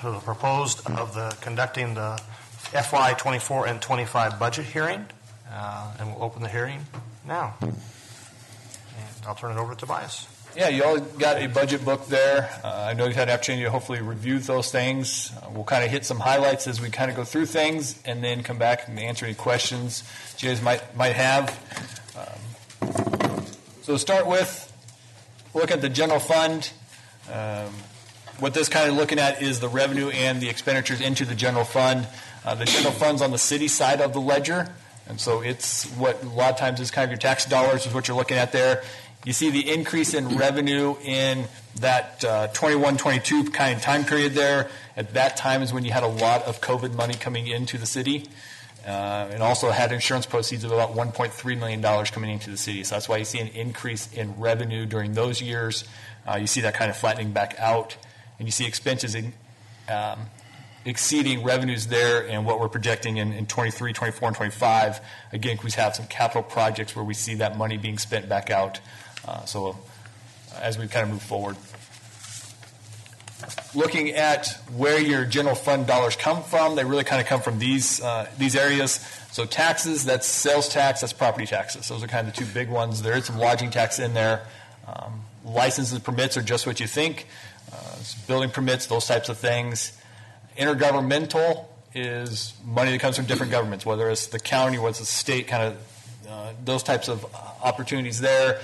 To the proposed of the conducting the FY 24 and 25 budget hearing, and we'll open the hearing now. And I'll turn it over to Tobias. Yeah, you all got a budget book there. I know you've had an opportunity to hopefully review those things. We'll kind of hit some highlights as we kind of go through things, and then come back and answer any questions that you guys might have. So to start with, look at the general fund. What this kind of looking at is the revenue and the expenditures into the general fund. The general fund's on the city side of the ledger, and so it's what a lot of times is kind of your tax dollars is what you're looking at there. You see the increase in revenue in that 21-22 kind of time period there. At that time is when you had a lot of COVID money coming into the city, and also had insurance proceeds of about $1.3 million coming into the city. So that's why you see an increase in revenue during those years. You see that kind of flattening back out. And you see expenses exceeding revenues there, and what we're projecting in 23, 24, and 25. Again, we have some capital projects where we see that money being spent back out. So as we kind of move forward. Looking at where your general fund dollars come from, they really kind of come from these areas. So taxes, that's sales tax, that's property taxes. Those are kind of the two big ones. There is some lodging tax in there. Licenses and permits are just what you think. Building permits, those types of things. Intergovernmental is money that comes from different governments, whether it's the county, whether it's the state, kind of those types of opportunities there.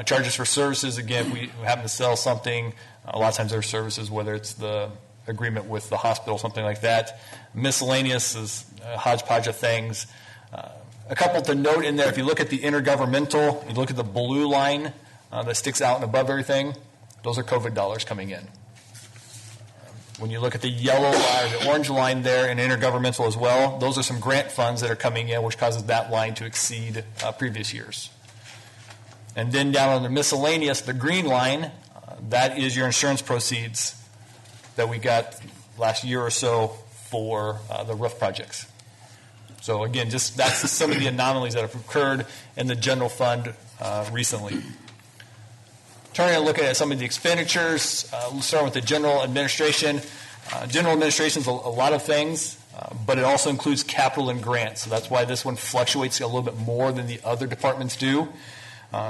Charges for services, again, if we happen to sell something, a lot of times there are services, whether it's the agreement with the hospital, something like that. Miscellaneous is a hodgepodge of things. A couple to note in there, if you look at the intergovernmental, you look at the blue line that sticks out and above everything, those are COVID dollars coming in. When you look at the yellow line, the orange line there, and intergovernmental as well, those are some grant funds that are coming in, which causes that line to exceed previous years. And then down on the miscellaneous, the green line, that is your insurance proceeds that we got last year or so for the roof projects. So again, just that's some of the anomalies that have occurred in the general fund recently. Turning and looking at some of the expenditures, starting with the general administration. General administration is a lot of things, but it also includes capital and grants. So that's why this one fluctuates a little bit more than the other departments do.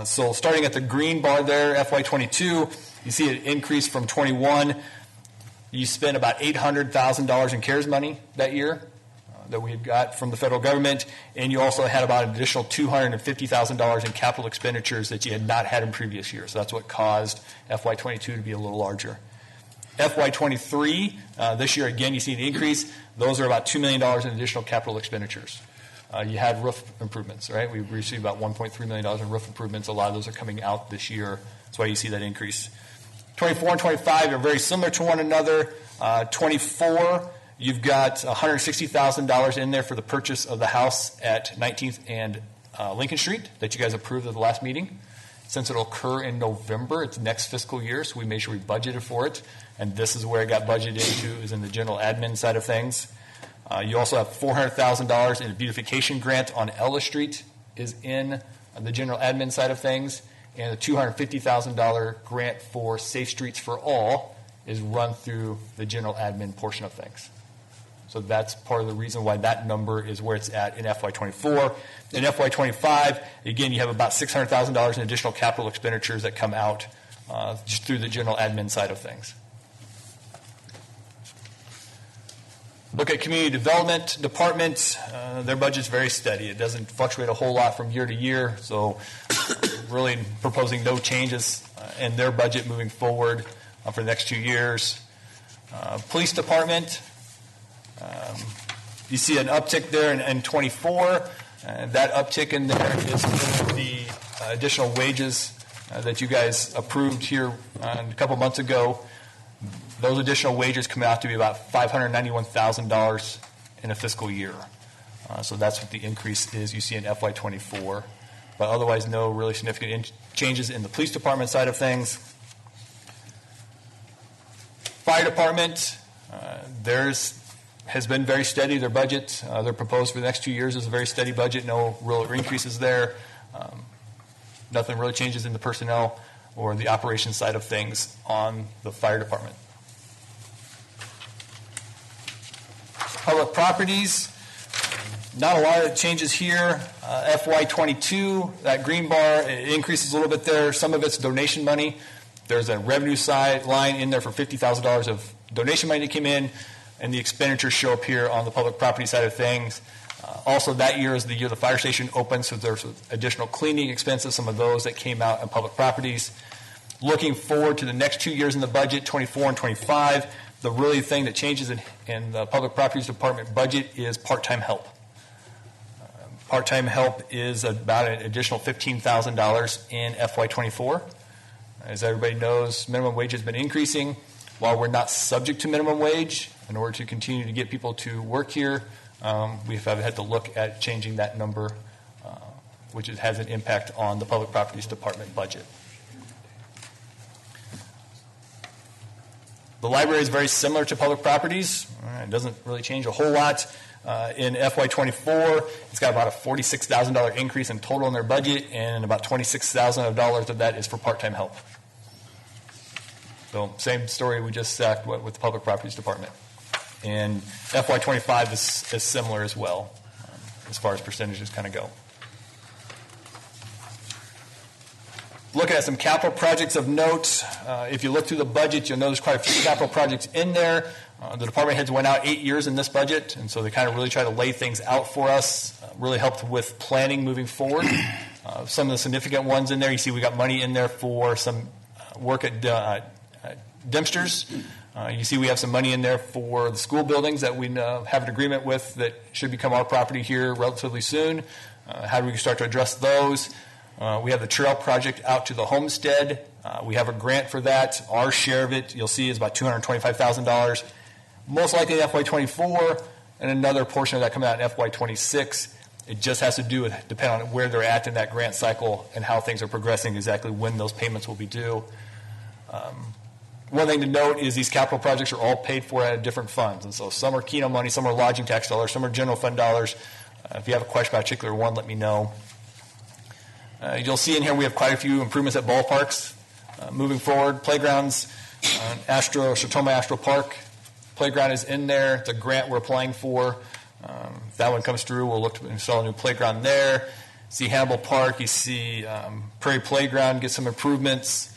So starting at the green bar there, FY22, you see an increase from 21. You spent about $800,000 in CARES money that year that we had got from the federal government, and you also had about an additional $250,000 in capital expenditures that you had not had in previous years. So that's what caused FY22 to be a little larger. FY23, this year again you see an increase. Those are about $2 million in additional capital expenditures. You had roof improvements, right? We received about $1.3 million in roof improvements. A lot of those are coming out this year. That's why you see that increase. 24 and 25 are very similar to one another. 24, you've got $160,000 in there for the purchase of the house at 19th and Lincoln Street that you guys approved at the last meeting. Since it'll occur in November, it's next fiscal year, so we made sure we budgeted for it. And this is where it got budgeted into, is in the general admin side of things. You also have $400,000 in a beautification grant on Ellis Street is in the general admin side of things. And a $250,000 grant for Safe Streets for All is run through the general admin portion of things. So that's part of the reason why that number is where it's at in FY24. In FY25, again, you have about $600,000 in additional capital expenditures that come out just through the general admin side of things. Look at Community Development Department. Their budget's very steady. It doesn't fluctuate a whole lot from year to year, so really proposing no changes in their budget moving forward for the next 2 years. Police Department, you see an uptick there in 24. That uptick in there is for the additional wages that you guys approved here a couple months ago. Those additional wages come out to be about $591,000 in a fiscal year. So that's what the increase is you see in FY24. But otherwise, no really significant changes in the police department side of things. Fire department, theirs has been very steady. Their budget, they're proposed for the next 2 years is a very steady budget. No real increases there. Nothing really changes in the personnel or the operations side of things on the fire department. Public properties, not a lot of changes here. FY22, that green bar, it increases a little bit there. Some of it's donation money. There's a revenue side line in there for $50,000 of donation money that came in, and the expenditures show up here on the public property side of things. Also, that year is the year the fire station opened, so there's additional cleaning expenses, some of those that came out in public properties. Looking forward to the next 2 years in the budget, 24 and 25, the really thing that changes in the public properties department budget is part-time help. Part-time help is about an additional $15,000 in FY24. As everybody knows, minimum wage has been increasing. While we're not subject to minimum wage, in order to continue to get people to work here, we've had to look at changing that number, which has an impact on the public properties department budget. The library is very similar to public properties. It doesn't really change a whole lot. In FY24, it's got about a $46,000 increase in total in their budget, and about $26,000 of that is for part-time help. So same story we just said with the public properties department. And FY25 is similar as well, as far as percentages kind of go. Looking at some capital projects of note, if you look through the budget, you'll notice quite a few capital projects in there. The department heads went out 8 years in this budget, and so they kind of really try to lay things out for us, really helped with planning moving forward. Some of the significant ones in there, you see we got money in there for some work at Dempster's. You see we have some money in there for the school buildings that we have an agreement with that should become our property here relatively soon. How do we start to address those? We have the trail project out to the homestead. We have a grant for that. Our share of it, you'll see, is about $225,000. Most likely FY24, and another portion of that coming out in FY26. It just has to do with, depending on where they're at in that grant cycle and how things are progressing, exactly when those payments will be due. One thing to note is these capital projects are all paid for out of different funds. And so some are Keno money, some are lodging tax dollars, some are general fund dollars. If you have a question about a particular one, let me know. You'll see in here we have quite a few improvements at ballparks. Moving forward, playgrounds, Sertoma Astro Park. Playground is in there. It's a grant we're applying for. If that one comes through, we'll look to install a new playground there. See Hannibal Park. You see Prairie Playground, get some improvements.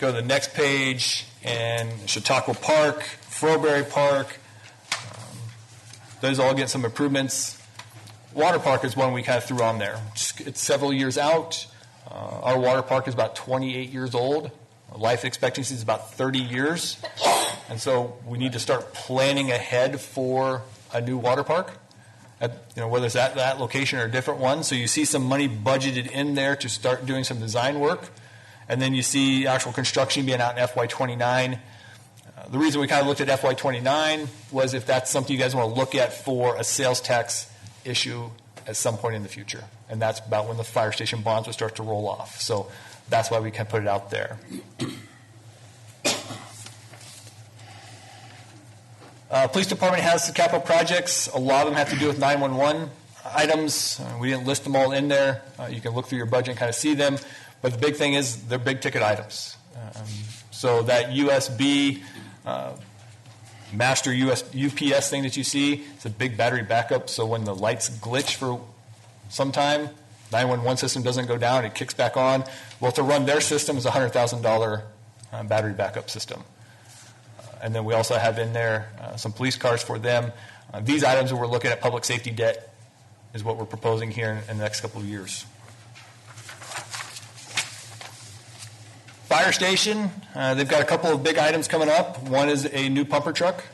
Go to the next page, and Chautauqua Park, Froberry Park. Those all get some improvements. Water Park is one we kind of threw on there. It's several years out. Our water park is about 28 years old. Life expectancy is about 30 years. And so we need to start planning ahead for a new water park, whether it's at that location or a different one. So you see some money budgeted in there to start doing some design work. And then you see actual construction being out in FY29. The reason we kind of looked at FY29 was if that's something you guys want to look at for a sales tax issue at some point in the future. And that's about when the fire station bonds would start to roll off. So that's why we can put it out there. Police department has some capital projects. A lot of them have to do with 911 items. We didn't list them all in there. You can look through your budget and kind of see them. But the big thing is they're big ticket items. So that USB master UPS thing that you see, it's a big battery backup. So when the lights glitch for some time, 911 system doesn't go down, it kicks back on. Well, to run their system is a $100,000 battery backup system. And then we also have in there some police cars for them. These items that we're looking at, public safety debt, is what we're proposing here in the next couple of years. Fire station, they've got a couple of big items coming up. One is a new pumper truck.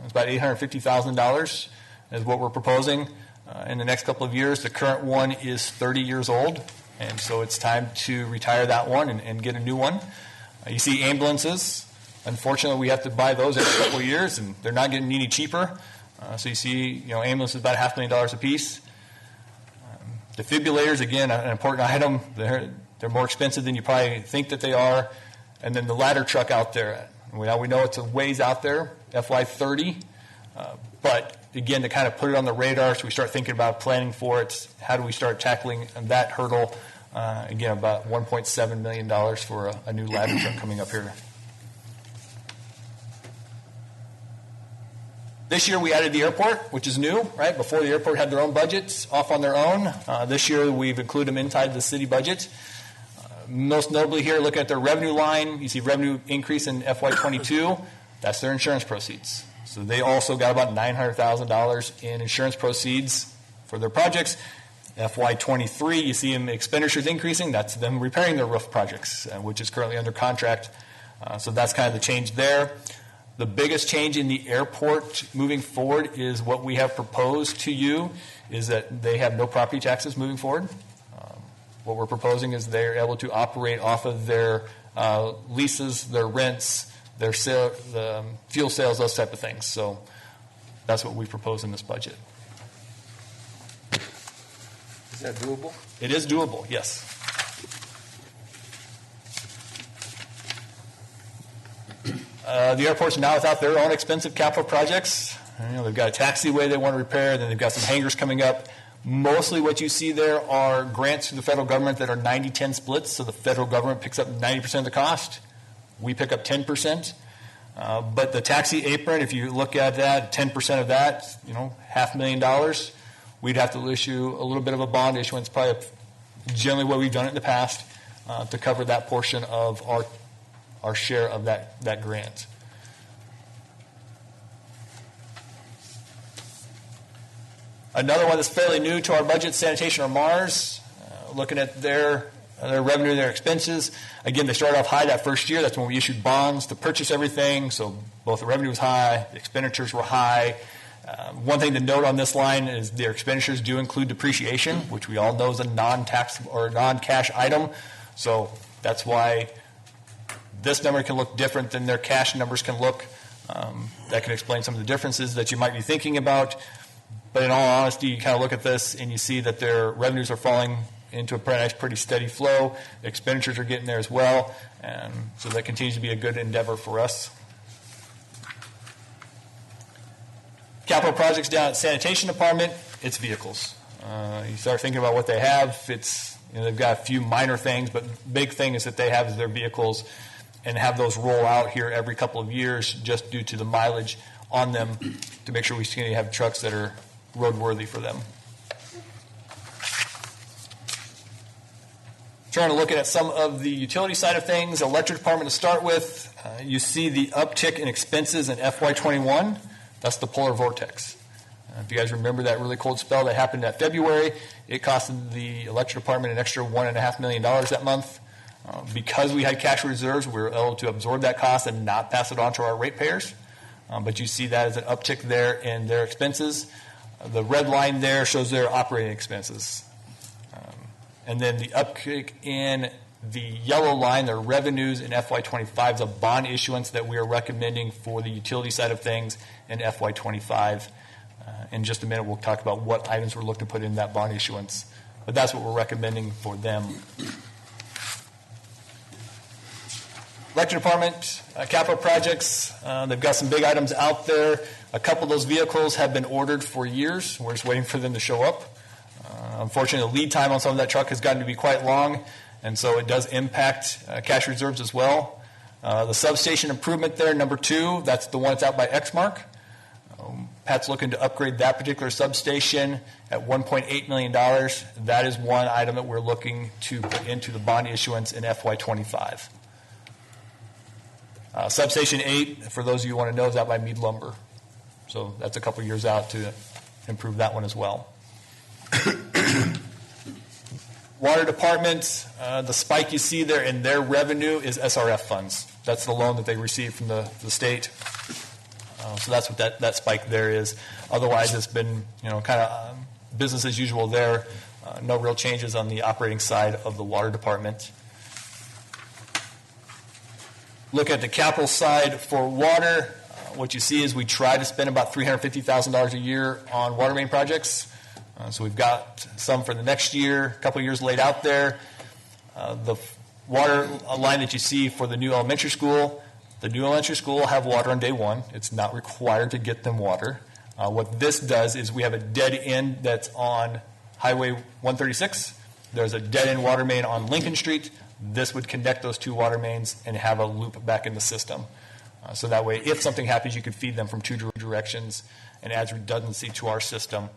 It's about $850,000 is what we're proposing in the next couple of years. The current one is 30 years old, and so it's time to retire that one and get a new one. You see ambulances. Unfortunately, we have to buy those every couple of years, and they're not getting any cheaper. So you see, ambulances about $500,000 a piece. Defibrillators, again, an important item. They're more expensive than you probably think that they are. And then the ladder truck out there. Now we know it's a ways out there, FY30. But again, to kind of put it on the radar so we start thinking about planning for it, how do we start tackling that hurdle? Again, about $1.7 million for a new ladder truck coming up here. This year we added the airport, which is new, right? Before the airport had their own budgets off on their own. This year we've included them inside the city budget. Most notably here, looking at their revenue line, you see revenue increase in FY22. That's their insurance proceeds. So they also got about $900,000 in insurance proceeds for their projects. FY23, you see them expenditures increasing. That's them repairing their roof projects, which is currently under contract. So that's kind of the change there. The biggest change in the airport moving forward is what we have proposed to you is that they have no property taxes moving forward. What we're proposing is they're able to operate off of their leases, their rents, their the fuel sales, those type of things. So that's what we propose in this budget. Is that doable? It is doable, yes. The airport's now without their own expensive capital projects. They've got a taxiway they want to repair, then they've got some hangars coming up. Mostly what you see there are grants to the federal government that are 90-10 splits, so the federal government picks up 90% of the cost. We pick up 10%. But the taxi apron, if you look at that, 10% of that, $500,000, we'd have to issue a little bit of a bond issuance, probably generally what we've done it in the past, to cover that portion of our share of that grant. Another one that's fairly new to our budget, Sanitation or Mars, looking at their revenue, their expenses. Again, they started off high that first year. That's when we issued bonds to purchase everything. So both the revenue was high, the expenditures were high. One thing to note on this line is their expenditures do include depreciation, which we all know is a non-tax or non-cash item. So that's why this number can look different than their cash numbers can look. That can explain some of the differences that you might be thinking about. But in all honesty, you kind of look at this and you see that their revenues are falling into a pretty steady flow. Expenditures are getting there as well. And so that continues to be a good endeavor for us. Capital projects down at Sanitation Department, it's vehicles. You start thinking about what they have. They've got a few minor things, but the big thing is that they have their vehicles and have those roll out here every couple of years just due to the mileage on them to make sure we continue to have trucks that are roadworthy for them. Trying to look at some of the utility side of things. Electric department to start with. You see the uptick in expenses in FY21. That's the polar vortex. If you guys remember that really cold spell that happened in February, it costed the electric department an extra $1.5 million that month. Because we had cash reserves, we were able to absorb that cost and not pass it on to our ratepayers. But you see that as an uptick there in their expenses. The red line there shows their operating expenses. And then the uptick in the yellow line, their revenues in FY25 is a bond issuance that we are recommending for the utility side of things in FY25. In just a minute, we'll talk about what items we're looking to put in that bond issuance. But that's what we're recommending for them. Electric department, capital projects, they've got some big items out there. A couple of those vehicles have been ordered for years. We're just waiting for them to show up. Unfortunately, the lead time on some of that truck has gotten to be quite long, and so it does impact cash reserves as well. The substation improvement there, number 2, that's the one that's out by Exmark. Pat's looking to upgrade that particular substation at $1.8 million. That is one item that we're looking to put into the bond issuance in FY25. Substation 8, for those of you who want to know, is out by Mead Lumber. So that's a couple years out to improve that one as well. Water department, the spike you see there in their revenue is SRF funds. That's the loan that they receive from the state. So that's what that spike there is. Otherwise, it's been kind of business as usual there. No real changes on the operating side of the water department. Look at the capital side for water. What you see is we try to spend about $350,000 a year on water main projects. So we've got some for the next year, a couple of years laid out there. The water line that you see for the new elementary school, the new elementary school will have water on day one. It's not required to get them water. What this does is we have a dead end that's on Highway 136. There's a dead end water main on Lincoln Street. This would connect those two water mains and have a loop back in the system. So that way, if something happens, you could feed them from two directions and adds redundancy to our system.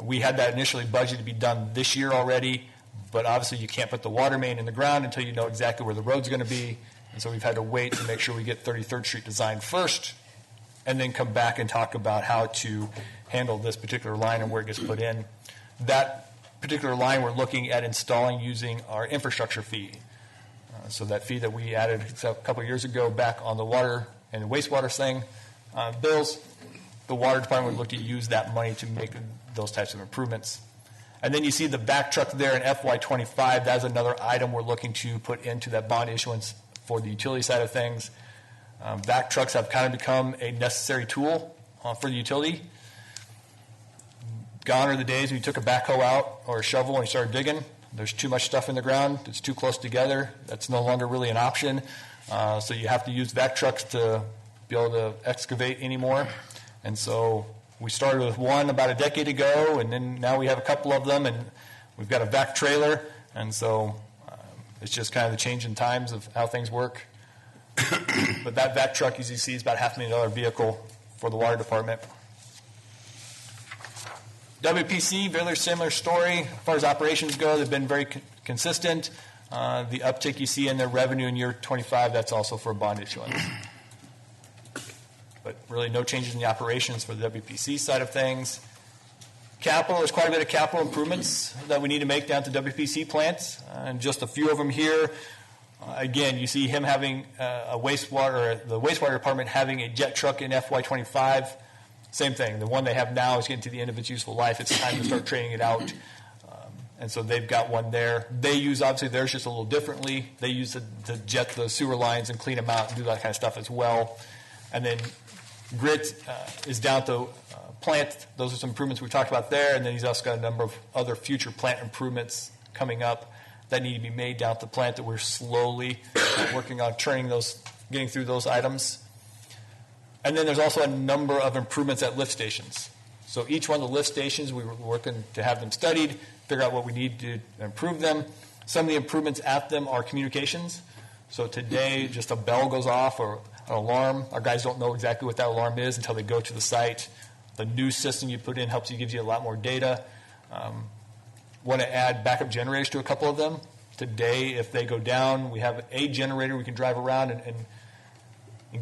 We had that initially budgeted to be done this year already, but obviously you can't put the water main in the ground until you know exactly where the road's going to be. And so we've had to wait to make sure we get 33rd Street designed first, and then come back and talk about how to handle this particular line and where it gets put in. That particular line we're looking at installing using our infrastructure fee. So that fee that we added a couple of years ago back on the water and wastewater thing, bills, the water department would look to use that money to make those types of improvements. And then you see the back truck there in FY25. That's another item we're looking to put into that bond issuance for the utility side of things. Back trucks have kind of become a necessary tool for the utility. Gone are the days when you took a backhoe out or a shovel and you started digging. There's too much stuff in the ground. It's too close together. That's no longer really an option. So you have to use vac trucks to be able to excavate anymore. And so we started with one about a decade ago, and then now we have a couple of them, and we've got a vac trailer. And so it's just kind of the change in times of how things work. But that vac truck, as you see, is about a $500,000 vehicle for the water department. WPC, very similar story. As far as operations go, they've been very consistent. The uptick you see in their revenue in year 25, that's also for bond issuance. But really no changes in the operations for the WPC side of things. Capital, there's quite a bit of capital improvements that we need to make down to WPC plants, and just a few of them here. Again, you see him having the wastewater department having a jet truck in FY25. Same thing. The one they have now is getting to the end of its useful life. It's time to start trading it out. And so they've got one there. They use, obviously, theirs just a little differently. They use to jet the sewer lines and clean them out and do that kind of stuff as well. And then Grit is down to plant. Those are some improvements we talked about there. And then he's also got a number of other future plant improvements coming up that need to be made down at the plant that we're slowly working on getting through those items. And then there's also a number of improvements at lift stations. So each one of the lift stations, we were working to have them studied, figure out what we need to improve them. Some of the improvements at them are communications. So today, just a bell goes off or an alarm. Our guys don't know exactly what that alarm is until they go to the site. The new system you put in gives you a lot more data. Want to add backup generators to a couple of them. Today, if they go down, we have a generator we can drive around and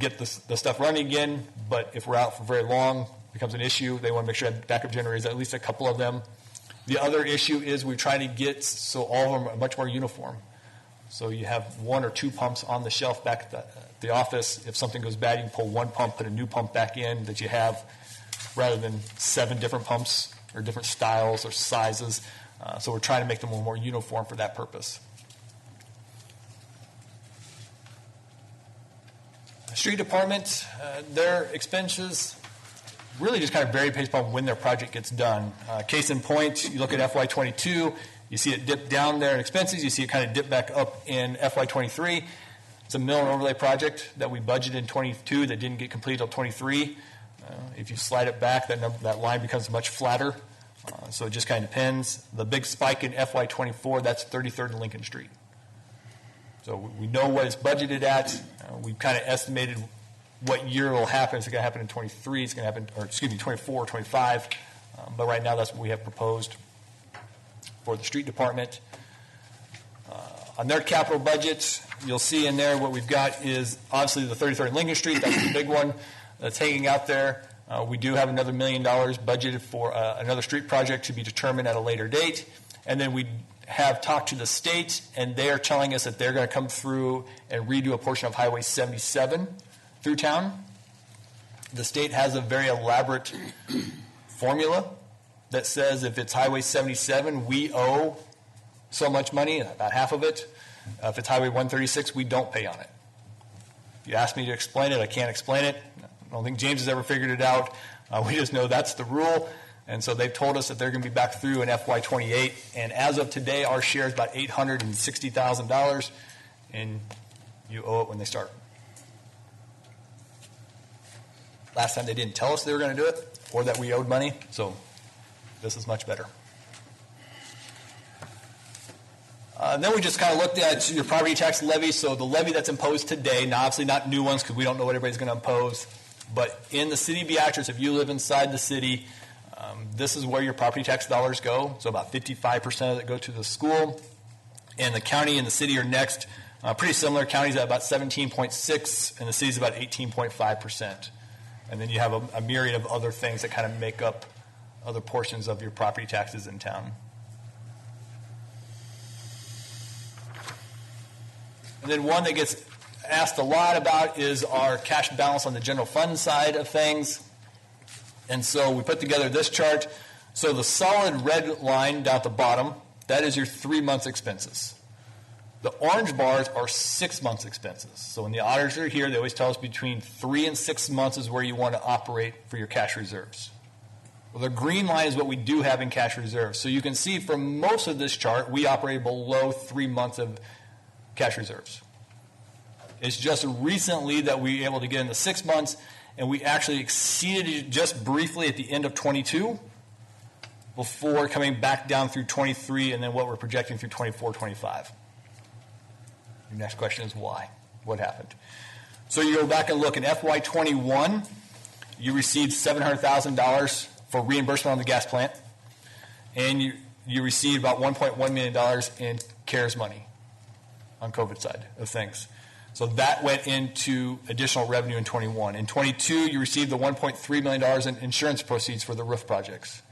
get the stuff running again. But if we're out for very long, it becomes an issue. They want to make sure that backup generators, at least a couple of them. The other issue is we're trying to get so all of them are much more uniform. So you have one or two pumps on the shelf back at the office. If something goes bad, you can pull one pump, put a new pump back in that you have, rather than 7 different pumps or different styles or sizes. So we're trying to make them a little more uniform for that purpose. Street department, their expenses really just kind of vary based upon when their project gets done. Case in point, you look at FY22, you see it dip down there in expenses, you see it kind of dip back up in FY23. It's a mill and overlay project that we budgeted in 22 that didn't get completed until 23. If you slide it back, that line becomes much flatter. So it just kind of depends. The big spike in FY24, that's 33rd and Lincoln Street. So we know what it's budgeted at. We've kind of estimated what year it will happen. It's going to happen in 23. It's going to happen, 24, 25. But right now, that's what we have proposed for the street department. On their capital budget, you'll see in there what we've got is obviously the 33rd and Lincoln Street. That's the big one that's hanging out there. We do have another $1 million budgeted for another street project to be determined at a later date. And then we have talked to the state, and they are telling us that they're going to come through and redo a portion of Highway 77 through town. The state has a very elaborate formula that says if it's Highway 77, we owe so much money, about half of it. If it's Highway 136, we don't pay on it. If you ask me to explain it, I can't explain it. I don't think James has ever figured it out. We just know that's the rule. And so they've told us that they're going to be back through in FY28. And as of today, our share is about $860,000, and you owe it when they start. Last time they didn't tell us they were going to do it or that we owed money, so this is much better. Then we just kind of looked at your property tax levy. So the levy that's imposed today, now obviously not new ones because we don't know what everybody's going to impose, but in the city of Beatrice, if you live inside the city, this is where your property tax dollars go. So about 55% of it go to the school. And the county and the city are next. Pretty similar. County's at about 17.6, and the city's about 18.5%. And then you have a myriad of other things that kind of make up other portions of your property taxes in town. And then one that gets asked a lot about is our cash balance on the general fund side of things. And so we put together this chart. So the solid red line down at the bottom, that is your 3 months expenses. The orange bars are 6 months expenses. So when the auditors are here, they always tell us between 3 and 6 months is where you want to operate for your cash reserves. Well, the green line is what we do have in cash reserves. So you can see for most of this chart, we operate below 3 months of cash reserves. It's just recently that we were able to get into 6 months, and we actually exceeded it just briefly at the end of 22 before coming back down through 23 and then what we're projecting through 24, 25. Your next question is why? What happened? So you go back and look in FY21, you received $700,000 for reimbursement on the gas plant, and you received about $1.1 million in CARES money on COVID side of things. So that went into additional revenue in 21. In 22, you received the $1.3 million in insurance proceeds for the roof projects.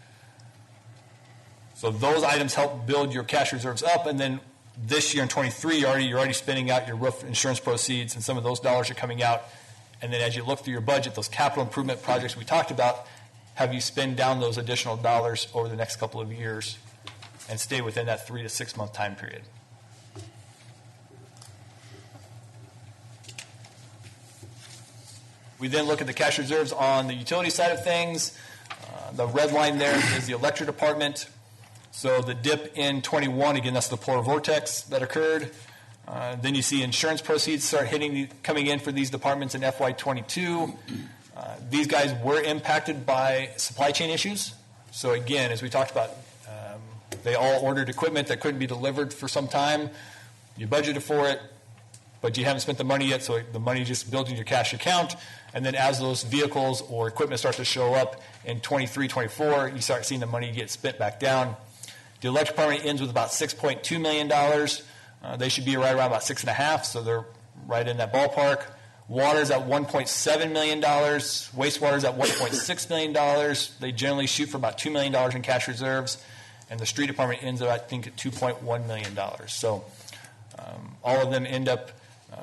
So those items help build your cash reserves up, and then this year in 23, you're already spending out your roof insurance proceeds, and some of those dollars are coming out. And then as you look through your budget, those capital improvement projects we talked about, have you spend down those additional dollars over the next couple of years and stay within that 3 to 6 month time period. We then look at the cash reserves on the utility side of things. The red line there is the electric department. So the dip in 21, again, that's the polar vortex that occurred. Then you see insurance proceeds start coming in for these departments in FY22. These guys were impacted by supply chain issues. So again, as we talked about, they all ordered equipment that couldn't be delivered for some time. You budgeted for it, but you haven't spent the money yet, so the money just builds in your cash account. And then as those vehicles or equipment start to show up in 23, 24, you start seeing the money get spent back down. The electric department ends with about $6.2 million. They should be right around about 6.5, so they're right in that ballpark. Water's at $1.7 million. Wastewater's at $1.6 million. They generally shoot for about $2 million in cash reserves. And the street department ends up, I think, at $2.1 million. So all of them end up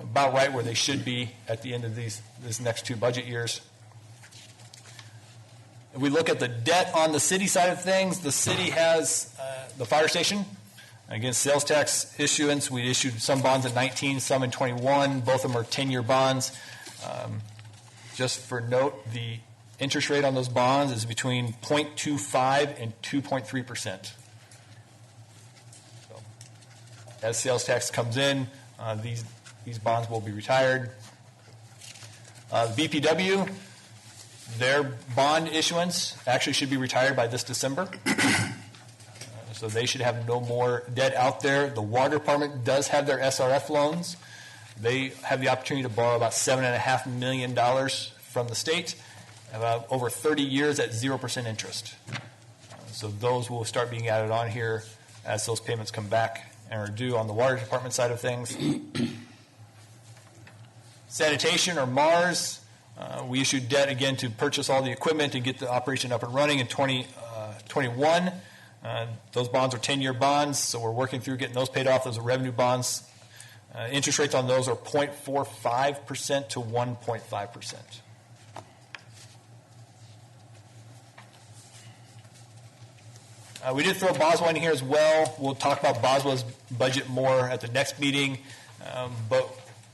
about right where they should be at the end of these next two budget years. If we look at the debt on the city side of things, the city has the fire station. Again, sales tax issuance, we issued some bonds in 19, some in 21. Both of them are 10-year bonds. Just for note, the interest rate on those bonds is between 0.25 and 2.3%. So, as sales tax comes in, these bonds will be retired. BPW, their bond issuance actually should be retired by this December. So they should have no more debt out there. The water department does have their SRF loans. They have the opportunity to borrow about $7.5 million from the state, about over 30 years at 0% interest. So those will start being added on here as those payments come back and are due on the water department side of things. Sanitation, or MARS, we issued debt again to purchase all the equipment and get the operation up and running in 2021. Those bonds are 10-year bonds, so we're working through getting those paid off. Those are revenue bonds. Interest rates on those are 0.45% to 1.5%. We did throw Boswell in here as well. We'll talk about Boswell's budget more at the next meeting. But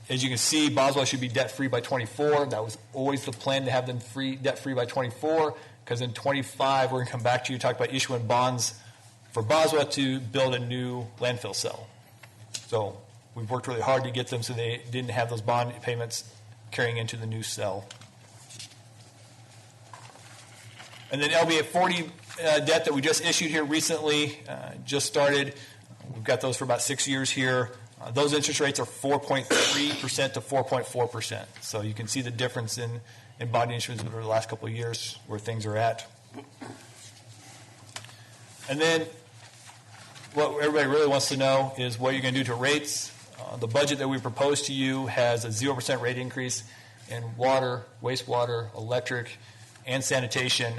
as you can see, Boswell should be debt-free by 24. That was always the plan, to have them debt-free by 24, because in 25, we're going to come back to you, talk about issuing bonds for Boswell to build a new landfill cell. So we've worked really hard to get them so they didn't have those bond payments carrying into the new cell. And then LBA 40 debt that we just issued here recently, just started. We've We've got those for about 6 years here. Those interest rates are 4.3% to 4.4%. So you can see the difference in bond issuance over the last couple of years where things are at. And then what everybody really wants to know is what you're going to do to rates. The budget that we propose to you has a 0% rate increase in water, wastewater, electric, and sanitation.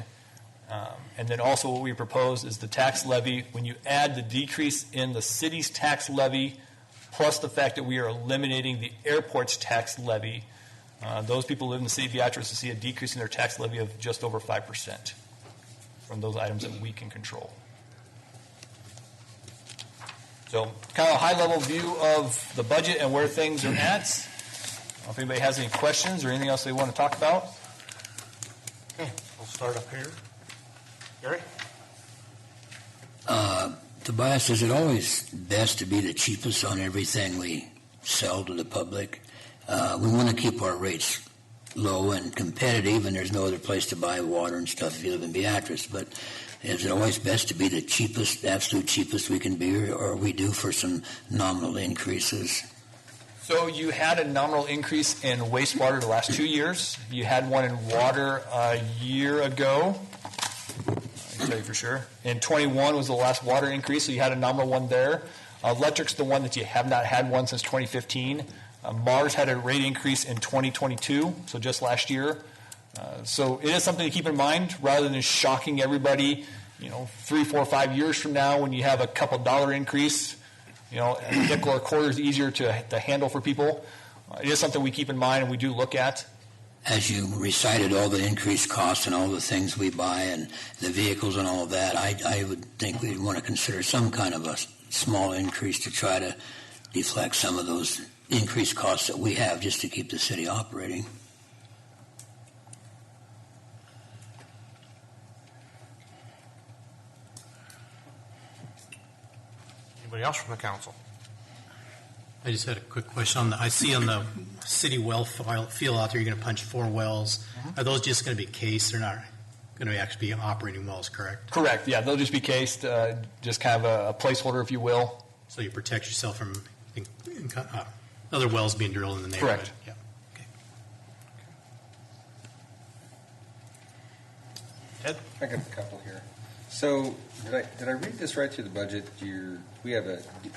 And then also what we propose is the tax levy. When you add the decrease in the city's tax levy plus the fact that we are eliminating the airport's tax levy, those people who live in the city of Beatrice will see a decrease in their tax levy of just over 5% from those items that we can control. So kind of a high-level view of the budget and where things are at. I don't know if anybody has any questions or anything else they want to talk about. Okay, we'll start up here. Gary? Tobias, is it always best to be the cheapest on everything we sell to the public? We want to keep our rates low and competitive, and there's no other place to buy water and stuff if you live in Beatrice. But is it always best to be the cheapest, absolute cheapest we can be, or are we due for some nominal increases? So you had a nominal increase in wastewater the last 2 years. You had one in water a year ago. I can tell you for sure. In 21 was the last water increase, so you had a nominal one there. Electric's the one that you have not had one since 2015. Mars had a rate increase in 2022, so just last year. So it is something to keep in mind rather than shocking everybody, 3, 4, 5 years from now when you have a couple dollar increase. A nickel or a quarter is easier to handle for people. It is something we keep in mind and we do look at. As you recited all the increased costs and all the things we buy and the vehicles and all of that, I would think we'd want to consider some kind of a small increase to try to deflect some of those increased costs that we have just to keep the city operating. Anybody else from the council? I just had a quick question. I see on the city well field out there, you're going to punch 4 wells. Are those just going to be cased? They're not going to actually be operating wells, correct? Correct, yeah. They'll just be cased, just kind of a placeholder, if you will. So you protect yourself from other wells being drilled in the neighborhood? Correct. Yeah. Okay. Ted? I got a couple here. So did I read this right through the budget? We have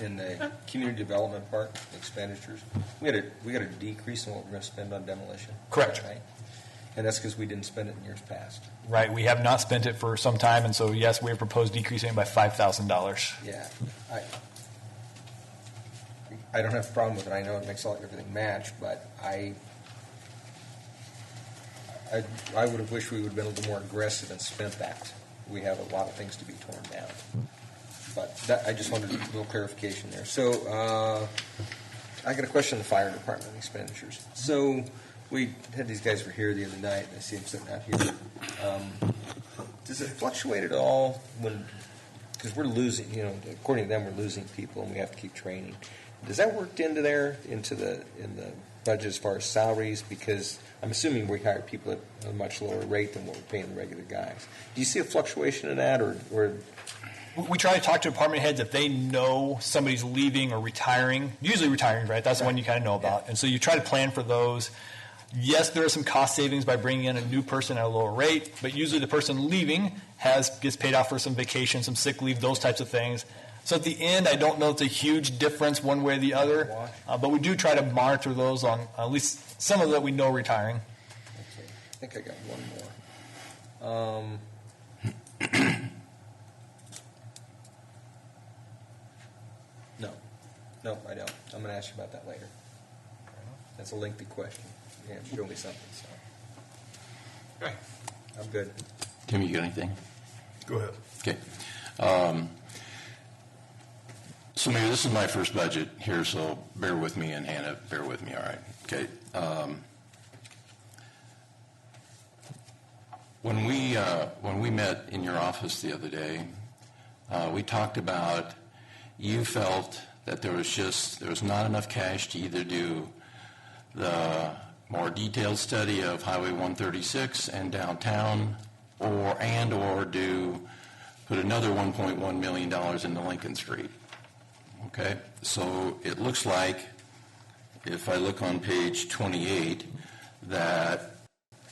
in the community development part expenditures. We got a decrease in what we're going to spend on demolition. Correct. Right? And that's because we didn't spend it in years past. Right. We have not spent it for some time, and so yes, we have proposed decreasing it by $5,000. Yeah. I don't have a problem with it. I know it makes everything match, but I would have wished we would have been a little more aggressive and spent that. We have a lot of things to be torn down. But I just wanted a little clarification there. So I got a question on the fire department expenditures. So we had these guys were here the other night, and I see them sitting out here. Does it fluctuate at all because we're losing, according to them, we're losing people, and we have to keep training. Does that work into the budget as far as salaries? Because I'm assuming we hire people at a much lower rate than what we're paying the regular guys. Do you see a fluctuation in that, or? We try to talk to department heads if they know somebody's leaving or retiring. Usually retiring, right? That's the one you kind of know about. And so you try to plan for those. Yes, there are some cost savings by bringing in a new person at a lower rate, but usually the person leaving gets paid off for some vacation, some sick leave, those types of things. So at the end, I don't know if it's a huge difference one way or the other, but we do try to monitor those on at least some of that we know retiring. Okay. I think I got one more. No, I don't. I'm going to ask you about that later. That's a lengthy question. Yeah, show me something. So. Okay. I'm good. Tim, you got anything? Go ahead. Okay. So maybe this is my first budget here, so bear with me, and Hannah, bear with me, all right? Okay. When we met in your office the other day, we talked about you felt that there was not enough cash to either do the more detailed study of Highway 136 and downtown, or do put another $1.1 million into Lincoln Street. Okay, so it looks like, if I look on page 28, that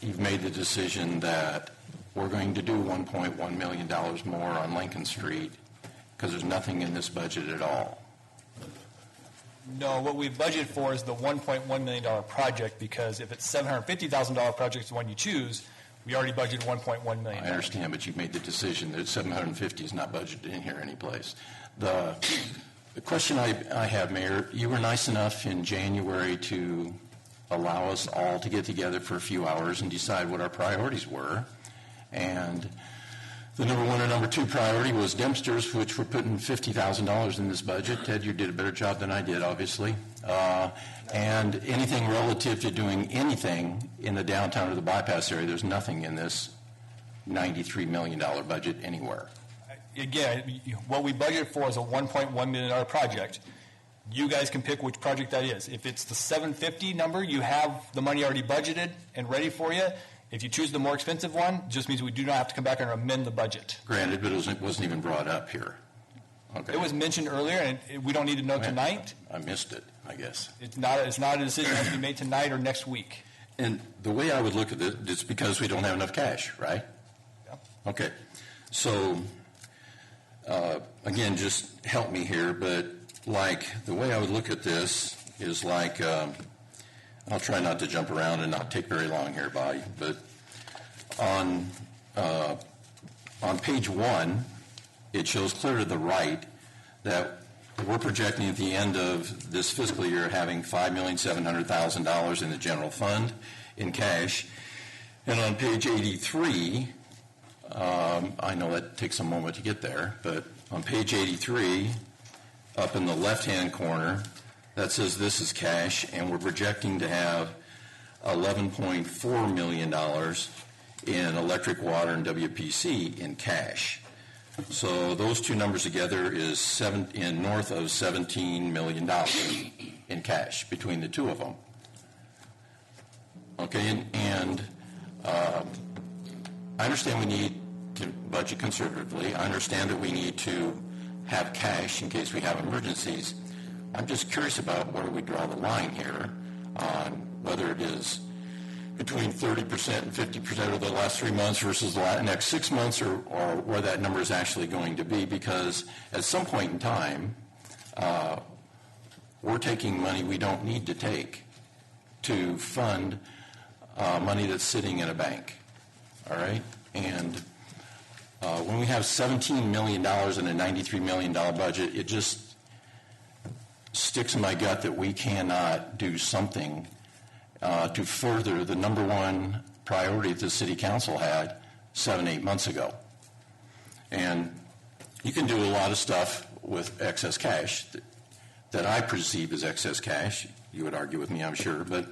you've made the decision that we're going to do $1.1 million more on Lincoln Street because there's nothing in this budget at all. No, what we budgeted for is the $1.1 million project, because if it's $750,000 project is the one you choose, we already budgeted $1.1 million. I understand, but you've made the decision that 750 is not budgeted in here anyplace. The question I have, Mayor, you were nice enough in January to allow us all to get together for a few hours and decide what our priorities were. And the number one and number two priority was Dempster's, which we're putting $50,000 in this budget. Ted, you did a better job than I did, obviously. And anything relative to doing anything in the downtown or the bypass area, there's nothing in this $93 million budget anywhere. Again, what we budgeted for is a $1.1 million project. You guys can pick which project that is. If it's the 750 number, you have the money already budgeted and ready for you. If you choose the more expensive one, it just means we do not have to come back and amend the budget. Granted, but it wasn't even brought up here. Okay. It was mentioned earlier, and we don't need to know tonight. I missed it, I guess. It's not a decision that has to be made tonight or next week. And the way I would look at it, it's because we don't have enough cash, right? Yeah. Okay. So, again, just help me here, but like the way I would look at this is like, I'll try not to jump around and not take very long here, Bobby, but on page 1, it shows clear to the right that we're projecting at the end of this fiscal year having $5,700,000 in the general fund in cash. And on page 83, I know that takes a moment to get there, but on page 83, up in the left-hand corner, that says this is cash, and we're projecting to have $11.4 million in electric, water, and WPC in cash. So those two numbers together is north of $17 million in cash between the two of them. Okay, and I understand we need to budget conservatively. I understand that we need to have cash in case we have emergencies. I'm just curious about where we draw the line here on whether it is between 30% and 50% of the last 3 months versus the next 6 months, or where that number is actually going to be, because at some point in time, we're taking money we don't need to take to fund money that's sitting in a bank, all right? And when we have $17 million in a $93 million budget, it just sticks in my gut that we cannot do something to further the number one priority that the city council had 7-8 months ago. And you can do a lot of stuff with excess cash that I perceive as excess cash. You would argue with me, I'm sure. But,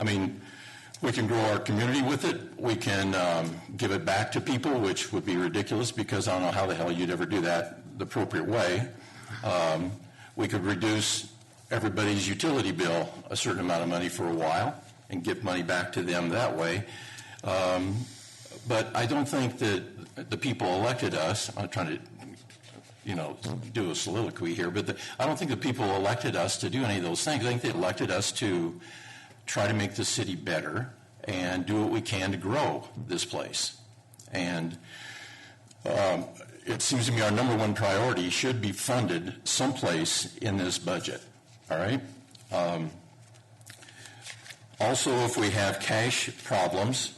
I mean, we can grow our community with it. We can give it back to people, which would be ridiculous because I don't know how the hell you'd ever do that the appropriate way. We could reduce everybody's utility bill a certain amount of money for a while and give money back to them that way. But I don't think that the people elected us, I'm trying to, do a soliloquy here, but I don't think the people elected us to do any of those things. I think they elected us to try to make the city better and do what we can to grow this place. And it seems to me our number one priority should be funded someplace in this budget. All right? Also, if we have cash problems,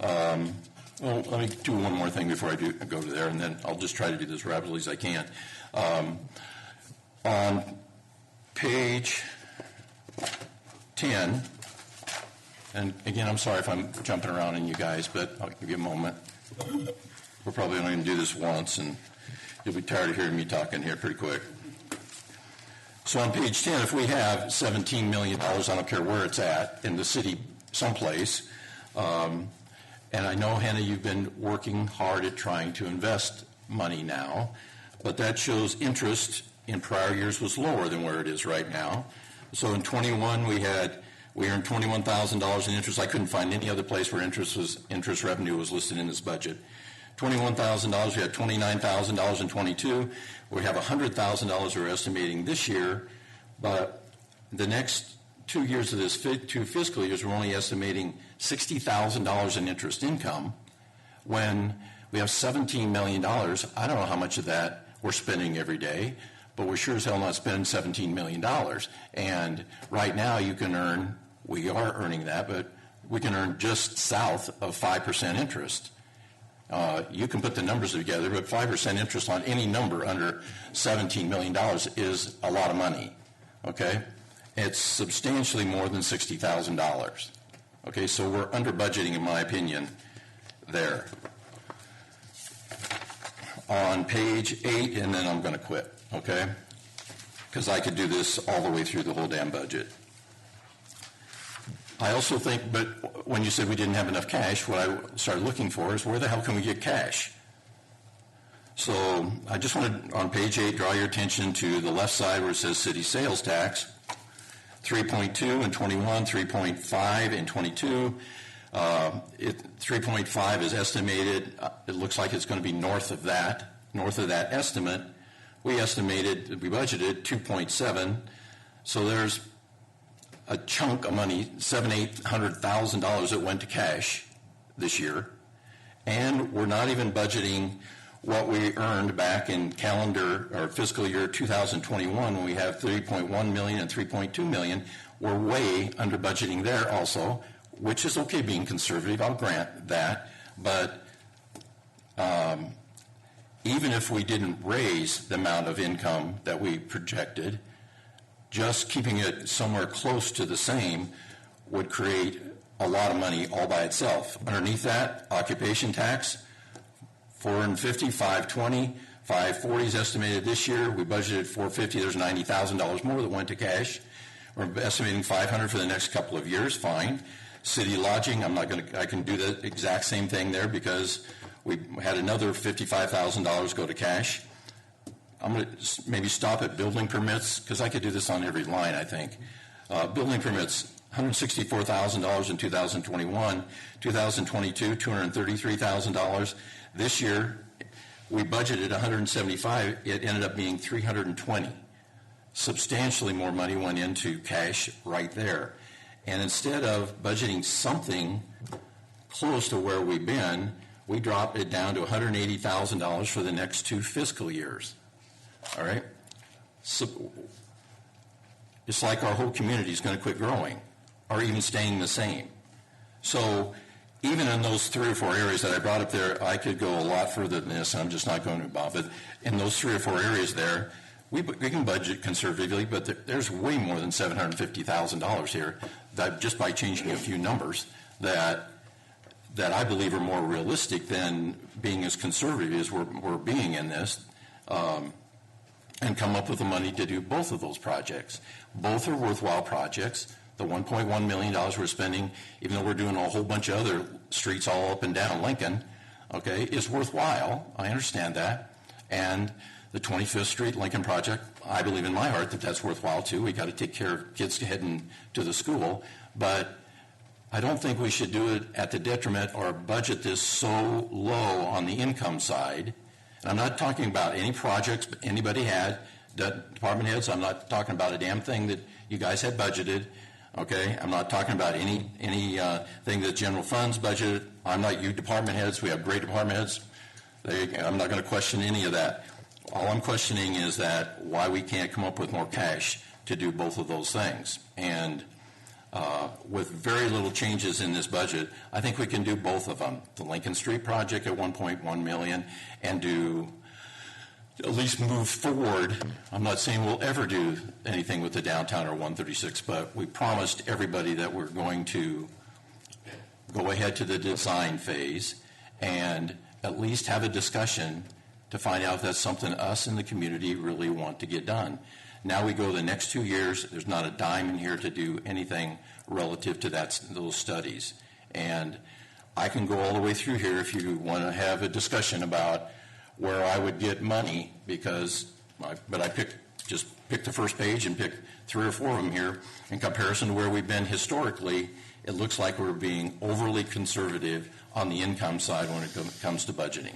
well, let me do one more thing before I go to there, and then I'll just try to do this rapidly as I can. On page 10, and again, I'm sorry if I'm jumping around on you guys, but I'll give you a moment. We're probably only going to do this once, and you'll be tired of hearing me talking here pretty quick. So on page 10, if we have $17 million, I don't care where it's at, in the city someplace, and I know, Hannah, you've been working hard at trying to invest money now, but that shows interest in prior years was lower than where it is right now. So in 21, we earned $21,000 in interest. I couldn't find any other place where interest revenue was listed in this budget. $21,000. We had $29,000 in '22. We have $100,000 we're estimating this year, but the next 2 years of this 2 fiscal years, we're only estimating $60,000 in interest income when we have $17 million. I don't know how much of that we're spending every day, but we're sure as hell not spending $17 million. And right now we are earning that, but we can earn just south of 5% interest. You can put the numbers together, but 5% interest on any number under $17 million is a lot of money, okay? It's substantially more than $60,000. Okay, so we're under budgeting, in my opinion, there. On page 8, and then I'm going to quit, okay? Because I could do this all the way through the whole damn budget. I also think, but when you said we didn't have enough cash, what I started looking for is where the hell can we get cash? So I just wanted, on page 8, draw your attention to the left side where it says city sales tax, 3.2 in 21, 3.5 in 22. 3.5 is estimated. It looks like it's going to be north of that estimate. We budgeted 2.7. So there's a chunk of money, $700,000-800,000 that went to cash this year, and we're not even budgeting what we earned back in calendar or fiscal year 2021 when we have $3.1 million and $3.2 million. We're way under budgeting there also, which is okay being conservative, I'll grant that, but even if we didn't raise the amount of income that we projected, just keeping it somewhere close to the same would create a lot of money all by itself. Underneath that, occupation tax, $450, $520, $540 is estimated this year. We budgeted $450. There's $90,000 more that went to cash. We're estimating $500 for the next couple of years. Fine. City lodging, I can do the exact same thing there because we had another $55,000 go to cash. I'm going to maybe stop at building permits because I could do this on every line, I think. Building permits, $164,000 in 2021. 2022, $233,000. This year, we budgeted $175. It ended up being $320. Substantially more money went into cash right there. And instead of budgeting something close to where we've been, we dropped it down to $180,000 for the next 2 fiscal years. All right? So it's like our whole community is going to quit growing or even staying the same. So even in those 3 or 4 areas that I brought up there, I could go a lot further than this, and I'm just not going to, Bob. But in those 3 or 4 areas there, we can budget conservatively, but there's way more than $750,000 here that just by changing a few numbers that I believe are more realistic than being as conservative as we're being in this. And come up with the money to do both of those projects. Both are worthwhile projects. The $1.1 million we're spending, even though we're doing a whole bunch of other streets all up and down Lincoln, okay, is worthwhile. I understand that. And the 25th Street Lincoln project, I believe in my heart that that's worthwhile too. We got to take care of kids heading to the school. But I don't think we should do it at the detriment or budget this so low on the income side. And I'm not talking about any projects anybody had, department heads. I'm not talking about a damn thing that you guys had budgeted. Okay, I'm not talking about any thing that general funds budgeted. I'm not you department heads. We have great department heads. I'm not going to question any of that. All I'm questioning is that why we can't come up with more cash to do both of those things. And with very little changes in this budget, I think we can do both of them. The Lincoln Street project at $1.1 million and do at least move forward. I'm not saying we'll ever do anything with the downtown or 136, but we promised everybody that we're going to go ahead to the design phase and at least have a discussion to find out if that's something us in the community really want to get done. Now we go the next 2 years, there's not a dime in here to do anything relative to those studies. And I can go all the way through here if you want to have a discussion about where I would get money but I picked the first page and picked 3 or 4 of them here in comparison to where we've been historically. it looks like we're being overly conservative on the income side when it comes to budgeting.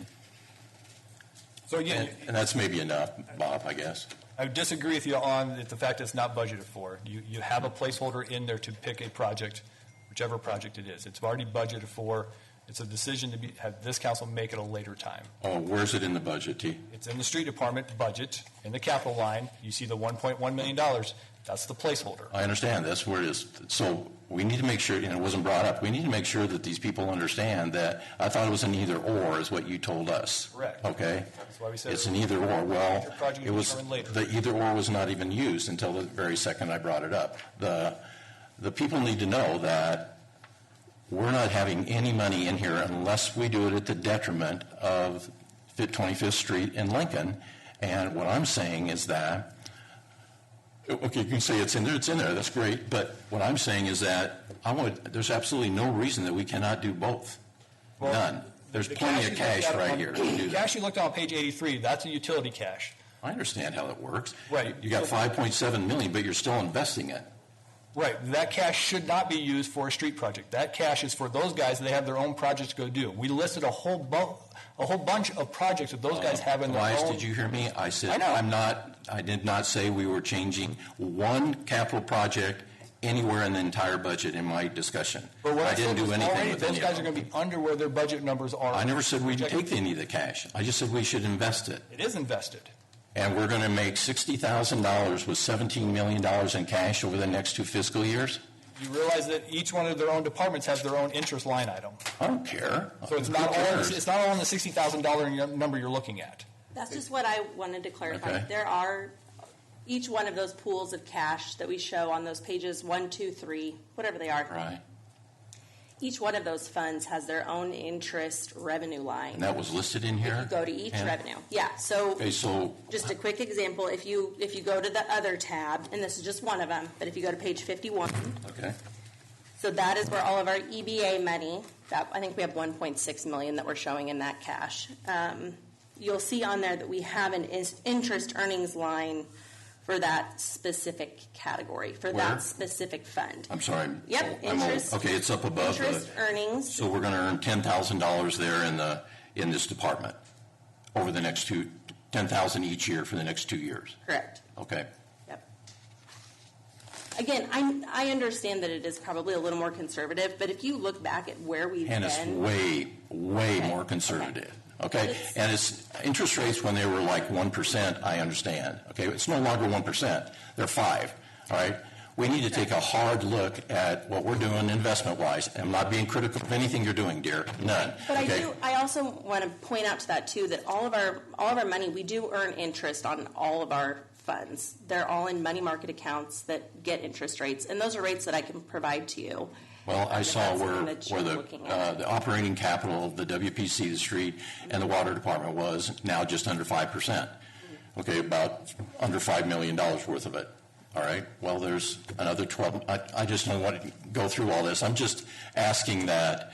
So again, And that's maybe enough, Bob, I guess. I would disagree with you on the fact that it's not budgeted for. You have a placeholder in there to pick a project, whichever project it is. It's already budgeted for. It's a decision to have this council make at a later time. Oh, where's it in the budget, T? It's in the street department budget, in the capital line. You see the $1.1 million. That's the placeholder. I understand, that's where it is. So we need to make sure, and it wasn't brought up, we need to make sure that these people understand that, I thought it was an either or is what you told us. Correct. Okay? That's why we said It's an either or. Well, Major project it was, determined later. the either or was not even used until the very second I brought it up. The people need to know that we're not having any money in here unless we do it at the detriment of 25th Street in Lincoln. And what I'm saying is that, okay, you can say it's in there, that's great, but what I'm saying is that there's absolutely no reason that we cannot do both. Well, None. There's the plenty cash of you cash looked at right on- here to do The that. cash you looked at on page 83, that's a utility cash. I understand how it works. Right. You got 5.7 million, but you're still investing it. Right. That cash should not be used for a street project. That cash is for those guys, they have their own projects to go do. We listed a whole bunch of projects that those guys have in their Elias, own. did you hear me? I I said, know. I did not say we were changing one capital project anywhere in the entire budget in my discussion. But what I said didn't do was anything already with those any guys of are them. going to be under where their budget numbers are. I never said we'd projected. take any of the cash. I just said we should invest it. It is invested. And we're going to make $60,000 with $17 million in cash over the next 2 fiscal years? You realize that each one of their own departments has their own interest line item. I don't care. So it's Who not all, cares? it's not all in the $60,000 number you're looking at. That's just what I wanted to clarify. Okay. There are each one of those pools of cash that we show on those pages 1, 2, 3, whatever they are. Right. Each one of those funds has their own interest revenue line. And that was listed in here? If you go to each Ann? revenue. Yeah, so Okay, so just a quick example, if you go to the other tab, and this is just one of them, but if you go to page 51, okay. so that is where all of our EBA money, that I think we have 1.6 million that we're showing in that cash. You'll see on there that we have an interest earnings line for that specific category, for Where? that specific fund. I'm sorry. Yep, I'm old. interest. Okay, it's up above the. Interest earnings. So we're going to earn $10,000 there in this department over the next 10,000 each year for the next 2 years. Correct. Okay. Yep. Again, I understand that it is probably a little more conservative, but if you look back at where we've And it's been. way Okay. more conservative. Okay. It's- And it's interest rates when they were like 1%, I understand. Okay. It's no longer 1%. They're 5. All right. We need to take a hard look at what we're doing investment wise. I'm not being critical of anything you're doing, dear. None. But okay. I also want to point out to that too, that all of our money, we do earn interest on all of our funds. They're all in money market accounts that get interest rates, and those are rates that I can provide to you. Well, I If saw that's where something that you're looking at. the operating capital of the WPC, the street, and the water department was now just under 5%. Okay, about under $5 million worth of it. All right. Well, there's another 12. I just don't want to go through all this. I'm just asking that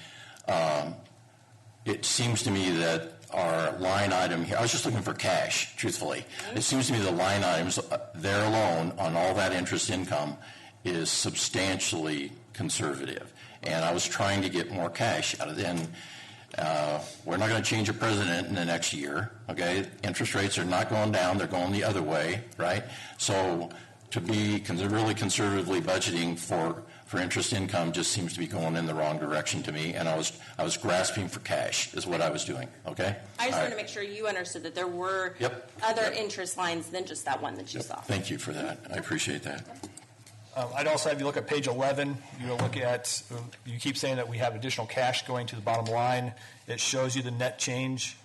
it seems to me that our line item here, I was just looking for cash, truthfully. It seems to me the line items there alone on all that interest income is substantially conservative. And I was trying to get more cash out of it. And we're not going to change a president in the next year, okay? Interest rates are not going down, they're going the other way, right? So to be really conservatively budgeting for interest income just seems to be going in the wrong direction to me, and I was grasping for cash is what I was doing, okay? I just All wanted right. to make sure you understood that there were Yep. other Yep. interest lines than just that one that you Yep. saw. Thank you for that. I appreciate that. I'd also have you look at page 11. You'll look at, you keep saying that we have additional cash going to the bottom line. It shows you the net change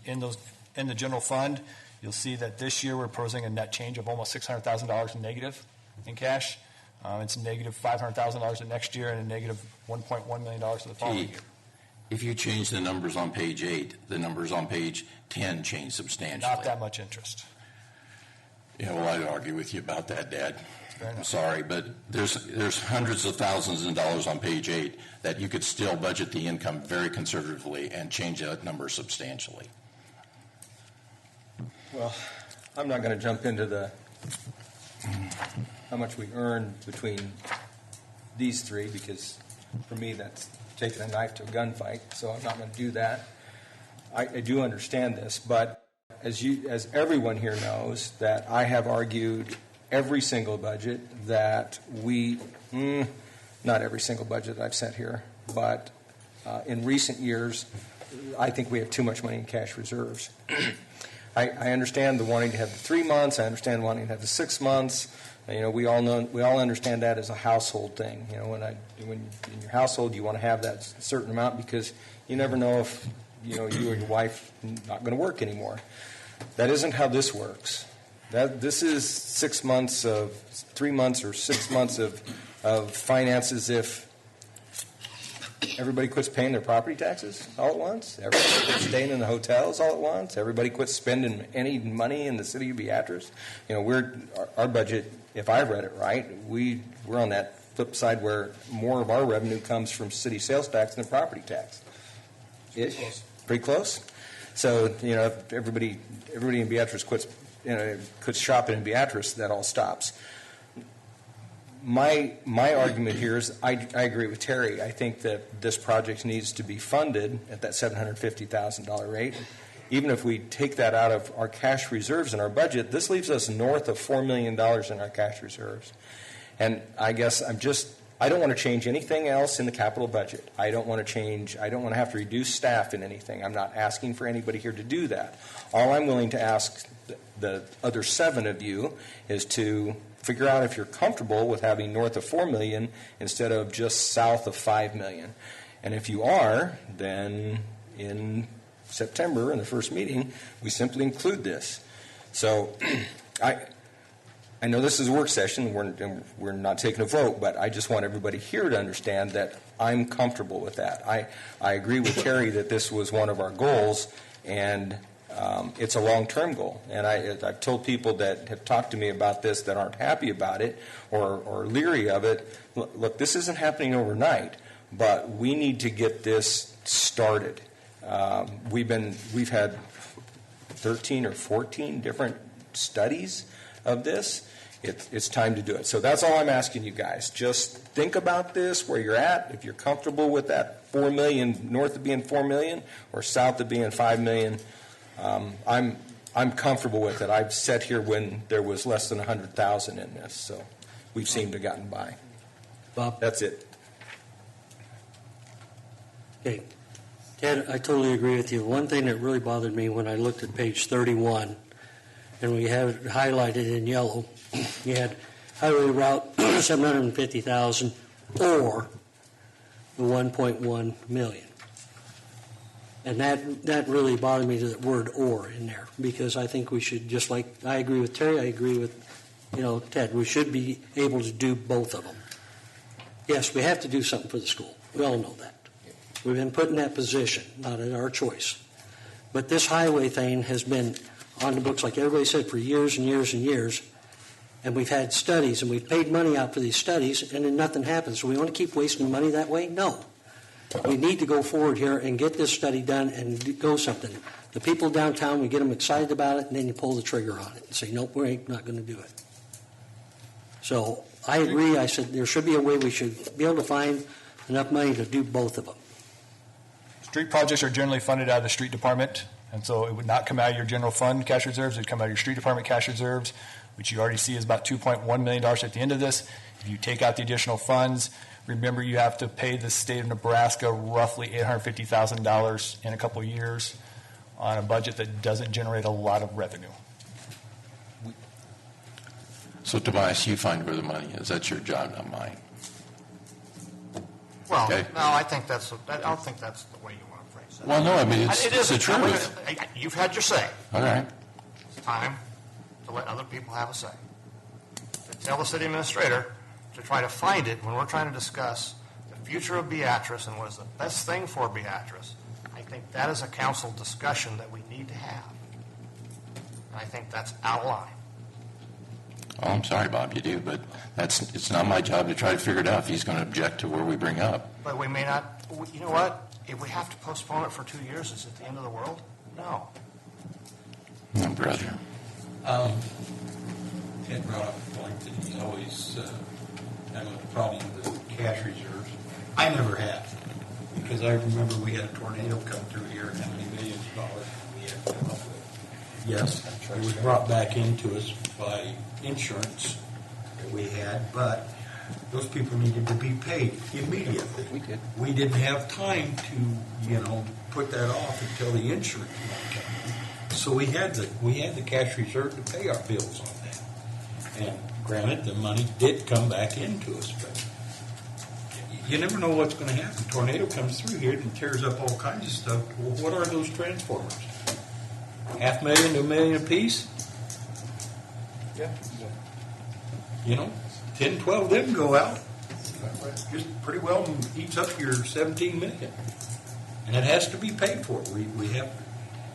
in the general fund. You'll see that this year we're proposing a net change of almost $600,000 in negative in cash. It's negative $500,000 in next year and a negative $1.1 million in the following year. If you change the numbers on page 8, the numbers on page 10 change substantially. Not that much interest. Yeah, well, I'd argue with you about that, Dad. Fair enough. I'm sorry, but there's hundreds of thousands of dollars on page 8 that you could still budget the income very conservatively and change that number substantially. Well, I'm not going to jump into how much we earn between these three because For me, that's taking a knife to a gunfight, so I'm not going to do that. I do understand this, but as everyone here knows, that I have argued every single budget that we, not every single budget that I've sent here, but in recent years, I think we have too much money in cash reserves. I understand the wanting to have the 3 months. I understand wanting to have the 6 months. You know, we all understand that as a household thing. You know, when in your household you want to have that certain amount because you never know if you or your wife not going to work anymore. That isn't how this works. This is 6 months of 3 months or 6 months of finances if everybody quits paying their property taxes all at once. Everybody quits staying in the hotels all at once. Everybody quits spending any money in the city of Beatrice. You know, our budget, if I read it right, we're on that flip side where more of our revenue comes from city sales tax than property tax. Ish, pretty close. So you know, if everybody in Beatrice quits shopping in Beatrice, that all stops. My argument here is I agree with Terry. I think that this project needs to be funded at that $750,000 rate. Even if we take that out of our cash reserves in our budget, this leaves us north of $4 million in our cash reserves. And I guess I don't want to change anything else in the capital budget. I don't want to have to reduce staff in anything. I'm not asking for anybody here to do that. All I'm willing to ask the other 7 of you is to figure out if you're comfortable with having north of $4 million instead of just south of $5 million. And if you are, then in September, in the first meeting, we simply include this. So I know this is a work session, we're not taking a vote, but I just want everybody here to understand that I'm comfortable with that. I agree with Terry that this was one of our goals, and it's a long-term goal. And I've told people that have talked to me about this that aren't happy about it or leery of it, look, this isn't happening overnight, but we need to get this started. We've had 13 or 14 different studies of this. It's time to do it. So that's all I'm asking you guys. Just think about this, where you're at. If you're comfortable with that $4 million, north of being $4 million or south of being $5 million, I'm comfortable with it. I've sat here when there was less than 100,000 in this, so we've seemed to have gotten by. Bob? That's it. Okay. Ted, I totally agree with you. One thing that really bothered me when I looked at page 31, and we have it highlighted in yellow, you had highway route 750,000 or the 1.1 million. And that really bothered me, to the word "or" in there, because I think we should, just like I agree with Terry, I agree with Ted, we should be able to do both of them. Yes, we have to do something for the school. We all know that. We've been put in that position, not at our choice. But this highway thing has been on the books, like everybody said, for years and years and years. And we've had studies, and we've paid money out for these studies, and then nothing happens. So we want to keep wasting money that way? No. We need to go forward here and get this study done and go something. The people downtown, we get them excited about it, and then you pull the trigger on it and say, nope, we ain't not going to do it. So I agree. I said there should be a way we should be able to find enough money to do both of them. Street projects are generally funded out of the street department, and so it would not come out of your general fund cash reserves. It would come out of your street department cash reserves, which you already see is about $2.1 million at the end of this. If you take out the additional funds, remember you have to pay the state of Nebraska roughly $850,000 in a couple of years on a budget that doesn't generate a lot of revenue. So Tobias, you find where the money is. That's your job, not mine. Well, Okay. no, I don't think that's the way you want to phrase it. Well, no, I mean, It it's the isn't. truth. You've had your say. All right. It's time to let other people have a say. To tell the city administrator to try to find it when we're trying to discuss the future of Beatrice and what is the best thing for Beatrice. I think that is a council discussion that we need to have. And I think that's out of line. Oh, I'm sorry, Bob, you do, but it's not my job to try to figure it out if he's going to object to where we bring up. But we may not, you know what? If we have to postpone it for 2 years, is it the end of the world? No. Oh, brother. Ted brought up a point that he's having a problem with cash reserves. I never have, because I remember we had a tornado come through here, and how many millions of dollars we had to come up with. Yes, it was brought back into us by insurance that we had, but those people needed to be paid immediately. We did. We didn't have time to, put that off until the insurance money came in. So we had the cash reserve to pay our bills on that. And granted, the money did come back into us, but you never know what's going to happen. Tornado comes through here and tears up all kinds of stuff. Well, what are those transformers? $500,000 to $1 million apiece? Yeah. 10, 12 of them go out. Just pretty well eats up your 17 million. And it has to be paid for. We have,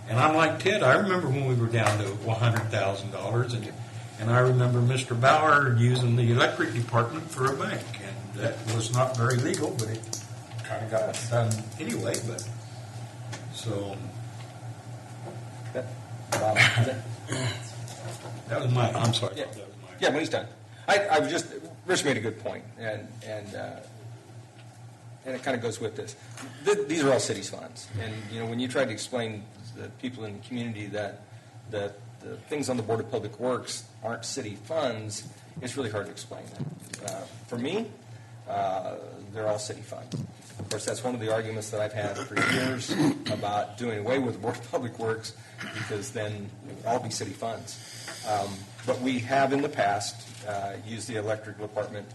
and I'm like Ted, I remember when we were down to $100,000, and I remember Mr. Bauer using the electric department for a bank, and that was not very legal, but it kind of got done anyway, but, so, that was my, I'm sorry. Yeah. That was my. Yeah, when he's done. I was just, Rich made a good point, and it kind of goes with this. These are all city's funds, and when you try to explain to the people in the community that the things on the Board of Public Works aren't city funds, it's really hard to explain that. For me, they're all city funds. Of course, that's one of the arguments that I've had for years about doing away with the Board of Public Works, because then it would all be city funds. But we have in the past used the electrical department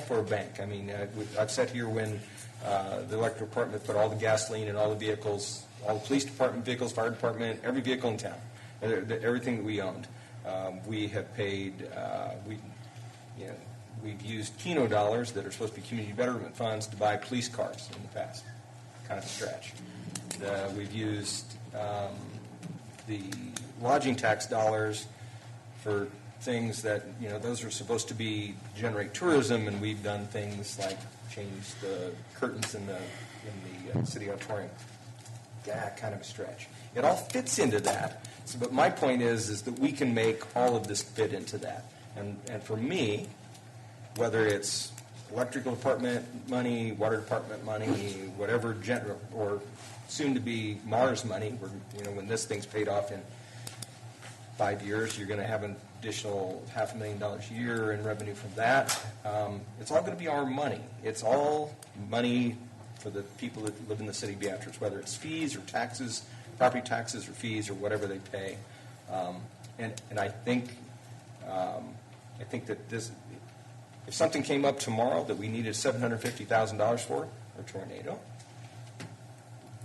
for a bank. I mean, I've sat here when the electrical department put all the gasoline in all the vehicles, all the police department vehicles, fire department, every vehicle in town, everything that we owned. We have paid, we've used Keno dollars that are supposed to be community betterment funds to buy police cars in the past. Kind of a stretch. We've used the lodging tax dollars for things that, those are supposed to generate tourism, and we've done things like change the curtains in the city auditorium. Yeah, kind of a stretch. It all fits into that. So, but my point is that we can make all of this fit into that. And for me, whether it's electrical department money, water department money, whatever general, or soon to be Mars money, when this thing's paid off in 5 years, you're going to have an additional $500,000 a year in revenue from that. It's all going to be our money. It's all money for the people that live in the city of Beatrice, whether it's fees or taxes, property taxes or fees or whatever they pay. And I think that this, if something came up tomorrow that we needed $750,000 for, a tornado,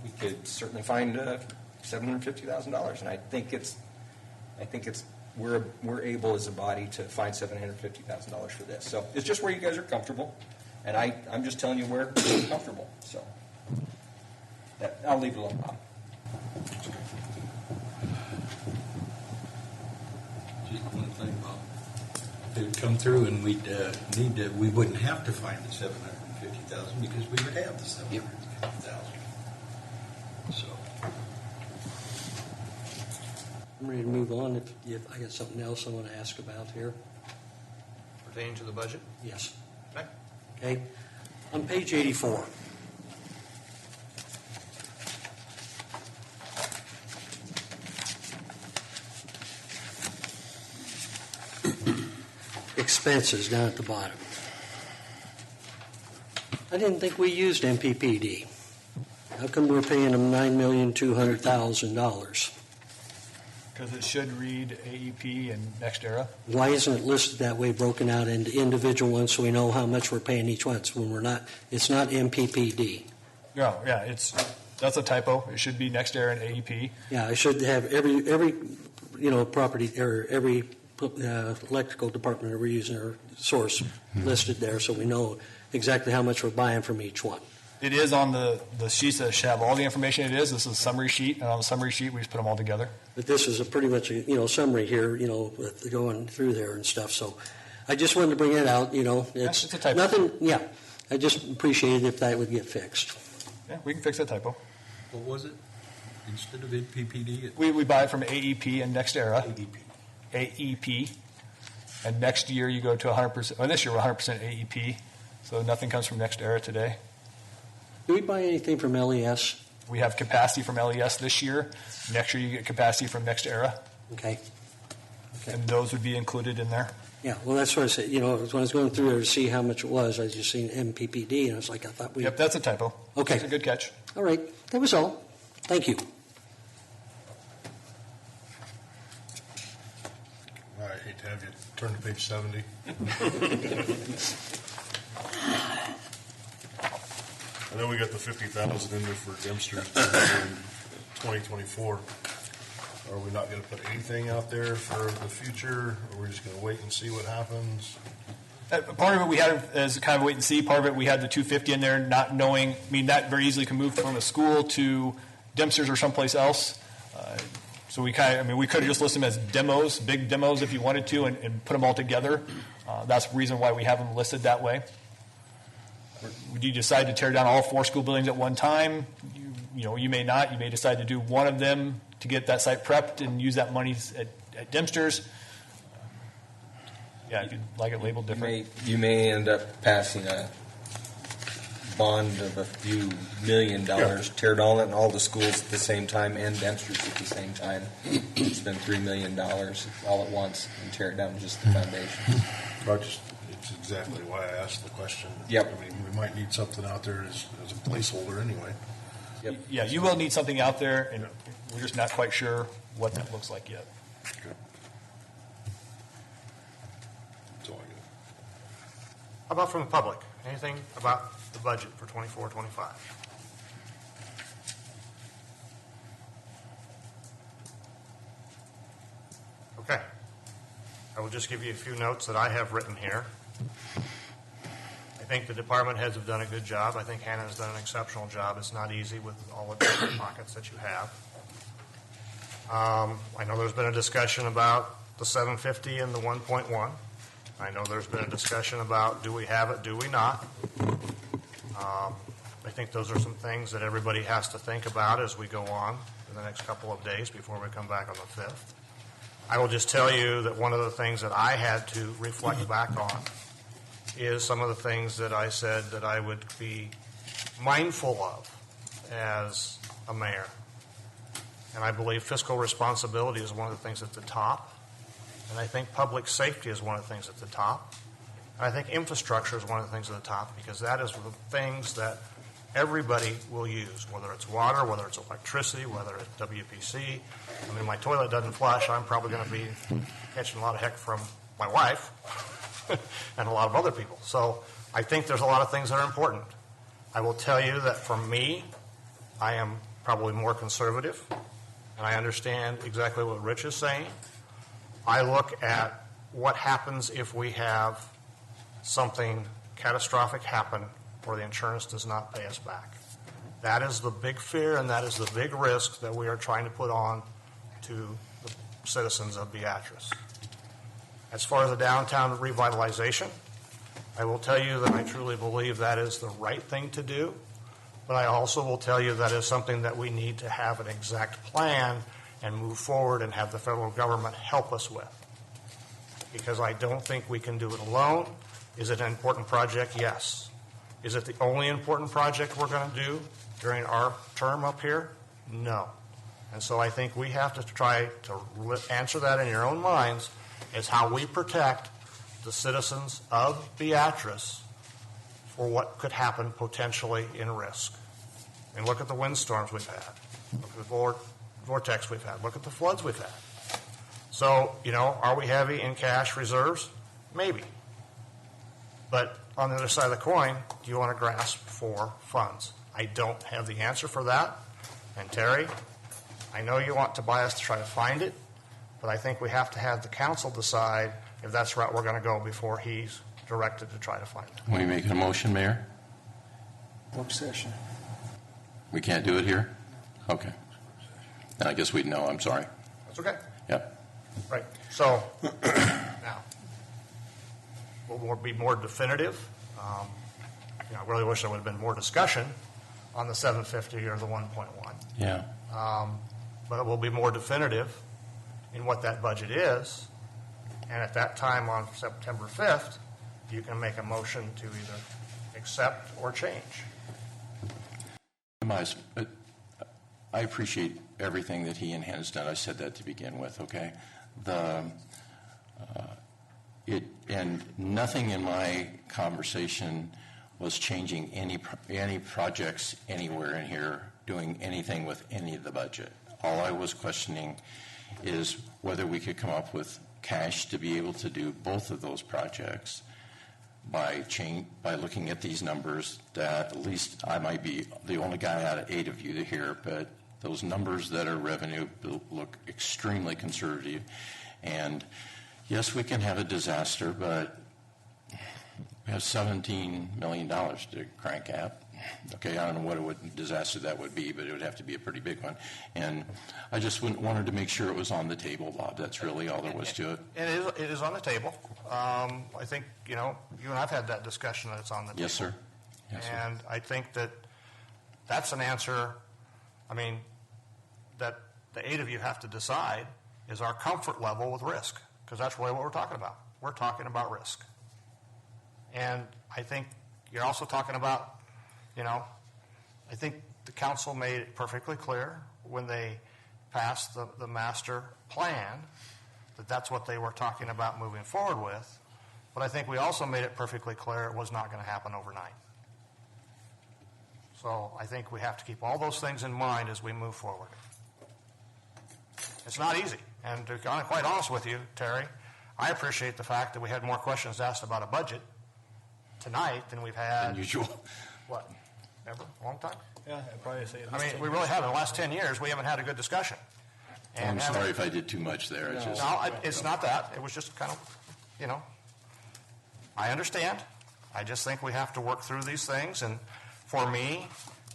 we could certainly find $750,000. And I think we're able as a body to find $750,000 for this. So it's just where you guys are comfortable, and I'm just telling you where we're comfortable. So I'll leave it alone, Bob. Just one thing, Bob. If it would come through and we wouldn't have to find the $750,000 because we would have the $750,000. So. I'm ready to move on if I got something else I want to ask about here. Pertaining to the budget? Yes. Okay. Okay. On page 84. Expenses down at the bottom. I didn't think we used MPPD. How come we're paying them $9,200,000? Because it should read AEP and NextEra. Why isn't it listed that way, broken out into individual ones, so we know how much we're paying each one? So when we're not, it's not MPPD. No, yeah, that's a typo. It should be NextEra and AEP. Yeah, I should have every property or every electrical department that we're using or source listed there, so we know exactly how much we're buying from each one. It is on the sheets that should have all the information. This is a summary sheet, and on the summary sheet, we just put them all together. But this is a pretty much a summary here, with going through there and stuff. So I just wanted to bring it out. It's a typo. nothing. Yeah, I just appreciate it if that would get fixed. Yeah, we can fix that typo. What was it? Instead of MPPD? We buy it from AEP and NextEra. ADP. AEP. And next year you go to 100%. Well, this year we're 100% AEP, so nothing comes from NextEra today. Do we buy anything from LES? We have capacity from LES this year. Next year, you get capacity from Next Era, Okay. and those would be included in there. Yeah, well, that's what I said, when I was going through there to see how much it was, I just seen MPPD, and I was like, I thought we... Yep, that's a typo. Okay. That's a good catch. All right, that was all. Thank you. I hate to have you turn to page 70. I know we got the 50,000 in there for Dempster's in 2024. Are we not going to put anything out there for the future? Or are we just going to wait and see what happens? Part of it we had as kind of wait and see. Part of it we had the 250 in there, not knowing. I mean, that very easily can move from a school to Dempster's or someplace else. So we we could have just listed them as demos, big demos, if you wanted to, and put them all together. That's the reason why we have them listed that way. Would you decide to tear down all 4 school buildings at one time? You may not. You may decide to do one of them to get that site prepped and use that money at Dempster's. Yeah, you could like it labeled different. You may end up passing a bond of a few $1 million, tear down all the schools at the same time and Dempster's at the same time. Spend $3 million all at once and tear down just the foundation. It's exactly why I asked the question. Yep. I mean, we might need something out there as a placeholder anyway. Yep. Yeah, you will need something out there, and we're just not quite sure what that looks like yet. Okay. That's all I got. How about from the public? Anything about the budget for 24-25? Okay. I will just give you a few notes that I have written here. I think the department heads have done a good job. I think Hannah has done an exceptional job. It's not easy with all the different pockets that you have. I know there's been a discussion about the 750 and the 1.1. I know there's been a discussion about do we have it, do we not? I think those are some things that everybody has to think about as we go on in the next couple of days before we come back on the 5th. I will just tell you that one of the things that I had to reflect back on is some of the things that I said that I would be mindful of as a mayor. And I believe fiscal responsibility is one of the things at the top. And I think public safety is one of the things at the top. And I think infrastructure is one of the things at the top because that is the things that everybody will use, whether it's water, whether it's electricity, whether it's WPC. I mean, my toilet doesn't flush. I'm probably going to be catching a lot of heck from my wife and a lot of other people. So I think there's a lot of things that are important. I will tell you that for me, I am probably more conservative, and I understand exactly what Rich is saying. I look at what happens if we have something catastrophic happen where the insurance does not pay us back. That is the big fear, and that is the big risk that we are trying to put on to the citizens of Beatrice. As far as the downtown revitalization, I will tell you that I truly believe that is the right thing to do, but I also will tell you that is something that we need to have an exact plan and move forward and have the federal government help us with. Because I don't think we can do it alone. Is it an important project? Yes. Is it the only important project we're going to do during our term up here? No. And so I think we have to try to answer that in your own minds as how we protect the citizens of Beatrice for what could happen potentially in risk. And look at the windstorms we've had. Look at the vortex we've had. Look at the floods we've had. So, are we heavy in cash reserves? Maybe. But on the other side of the coin, do you want to grasp for funds? I don't have the answer for that. And Terry, I know you want Tobias to try to find it, but I think we have to have the council decide if that's the route we're going to go before he's directed to try to find it. Are we making a motion, Mayor? Work session. We can't do it here? Okay. Then I guess we'd know. I'm sorry. That's okay. Yep. Right. So, now, we'll be more definitive. I really wish there would have been more discussion on the 750 or the 1.1. Yeah. But it will be more definitive in what that budget is. And at that time on September 5th, you can make a motion to either accept or change. minimize, but I appreciate everything that he and Hannah's done. I said that to begin with, okay? And nothing in my conversation was changing any projects anywhere in here, doing anything with any of the budget. All I was questioning is whether we could come up with cash to be able to do both of those projects by looking at these numbers. That at least I might be the only guy out of 8 of you to hear, but those numbers that are revenue look extremely conservative. And yes, we can have a disaster, but we have $17 million to crank at. Okay, I don't know what disaster that would be, but it would have to be a pretty big one. And I just wanted to make sure it was on the table, Bob. That's really all there was to it. It is on the table. I think, you and I have had that discussion that it's on the table. Yes, sir. Yes, sir. And I think that's an answer, that the 8 of you have to decide is our comfort level with risk, because that's really what we're talking about. We're talking about risk. And I think you're also talking about, I think the council made it perfectly clear when they passed the master plan that that's what they were talking about moving forward with. But I think we also made it perfectly clear it was not going to happen overnight. So I think we have to keep all those things in mind as we move forward. It's not easy. And to be quite honest with you, Terry, I appreciate the fact that we had more questions asked about a budget tonight than we've had. Unusual. What? Ever? A long time? Yeah, I'd probably say We really haven't. In the last 10 years, we haven't had a good discussion. I'm sorry if I did too much there. It's not that. It was just kind of, I understand. I just think we have to work through these things. And for me,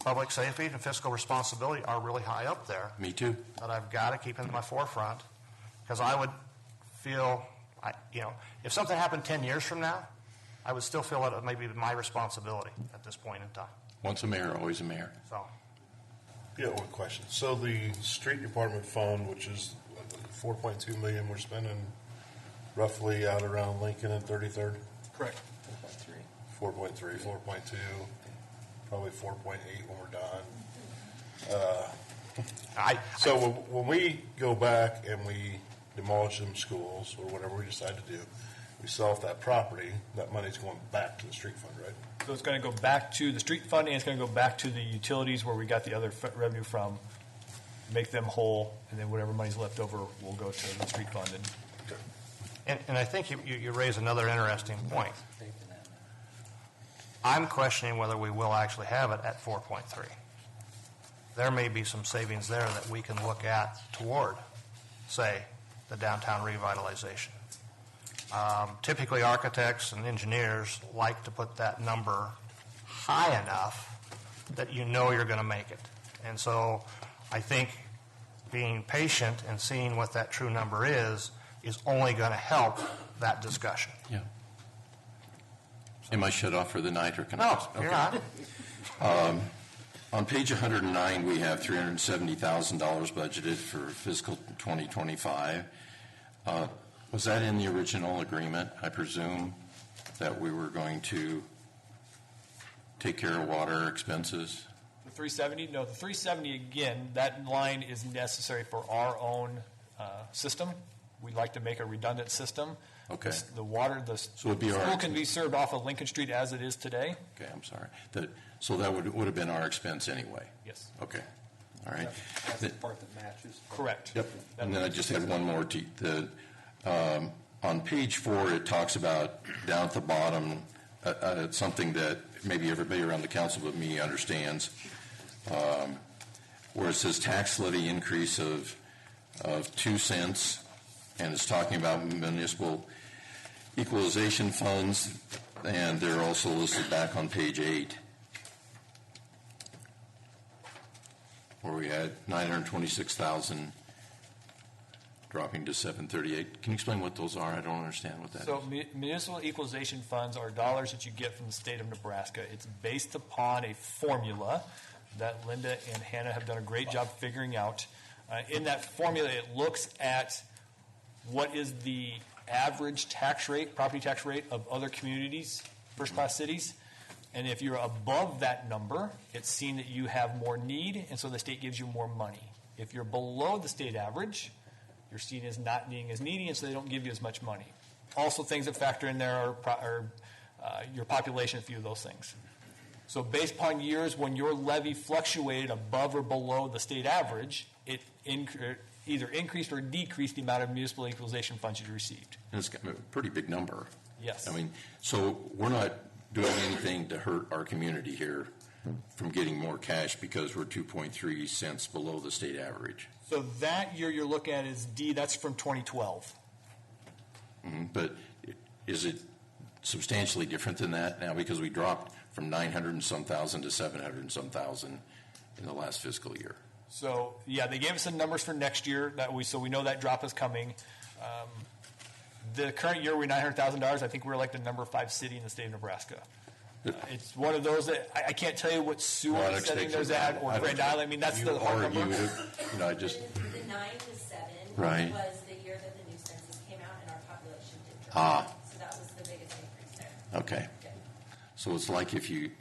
public safety and fiscal responsibility are really high up there. Me too. That I've got to keep in my forefront, because I would feel, if something happened 10 years from now, I would still feel it may be my responsibility at this point in time. Once a mayor, always a mayor. So, Yeah, one question. So the street department fund, which is $4.2 million, we're spending roughly out around Lincoln and 33rd? Correct. 4.3, 4.2, probably 4.8 when we're done. So when we go back and we demolish them schools or whatever we decide to do, we sell off that property, that money's going back to the street fund, right? So it's going to go back to the street fund, and it's going to go back to the utilities where we got the other revenue from, make them whole, and then whatever money's left over will go to the street fund. and I think you raise another interesting point. I'm questioning whether we will actually have it at 4.3. There may be some savings there that we can look at toward, say, the downtown revitalization. Typically, architects and engineers like to put that number high enough that you're going to make it. And so I think being patient and seeing what that true number is only going to help that discussion. Yeah. Am I shut off for the night, or can No, I? you're not. On page 109, we have $370,000 budgeted for fiscal 2025. Was that in the original agreement, I presume, that we were going to take care of water expenses? The 370? No, the 370, again, that line is necessary for our own system. We'd like to make a redundant system. Okay. The water, the So it'd be school our- can be served off of Lincoln Street as it is today. Okay, I'm sorry. So that would have been our expense anyway? Yes. Okay, all right. That's the part that matches. Correct. Yep, and then I just had one more. On page 4, it talks about down at the bottom, something that maybe everybody around the council but me understands, where it says tax levy increase of 2 cents, and it's talking about municipal equalization funds, and they're also listed back on page 8, where we had 926,000 dropping to 738. Can you explain what those are? I don't understand what that is. So municipal equalization funds are dollars that you get from the state of Nebraska. It's based upon a formula that Linda and Hannah have done a great job figuring out. In that formula, it looks at what is the average tax rate, property tax rate of other communities, first-class cities, And if you're above that number, it's seen that you have more need, and so the state gives you more money. If you're below the state average, you're seen as not being as needy, and so they don't give you as much money. Also, things that factor in there are your population, a few of those things. So based upon years when your levy fluctuated above or below the state average, it either increased or decreased the amount of municipal equalization funds you received. And it's a pretty big number. Yes. I mean, so we're not doing anything to hurt our community here from getting more cash because we're 2.3 cents below the state average. So that year you're looking at is D, that's from 2012. But is it substantially different than that now because we dropped from 900 and some thousand to 700 and some thousand in the last fiscal year? So, yeah, they gave us some numbers for next year, so we know that drop is coming. The current year, we're $900,000. I think we're like the number 5 city in the state of Nebraska. It's one of those that I can't tell you what sewer setting there's at or Grand Island. I mean, that's the hard number. The 9 to 7 Right. Was the year that the new census came out and our population did drop. So that was the biggest increase there. Okay. So it's like if you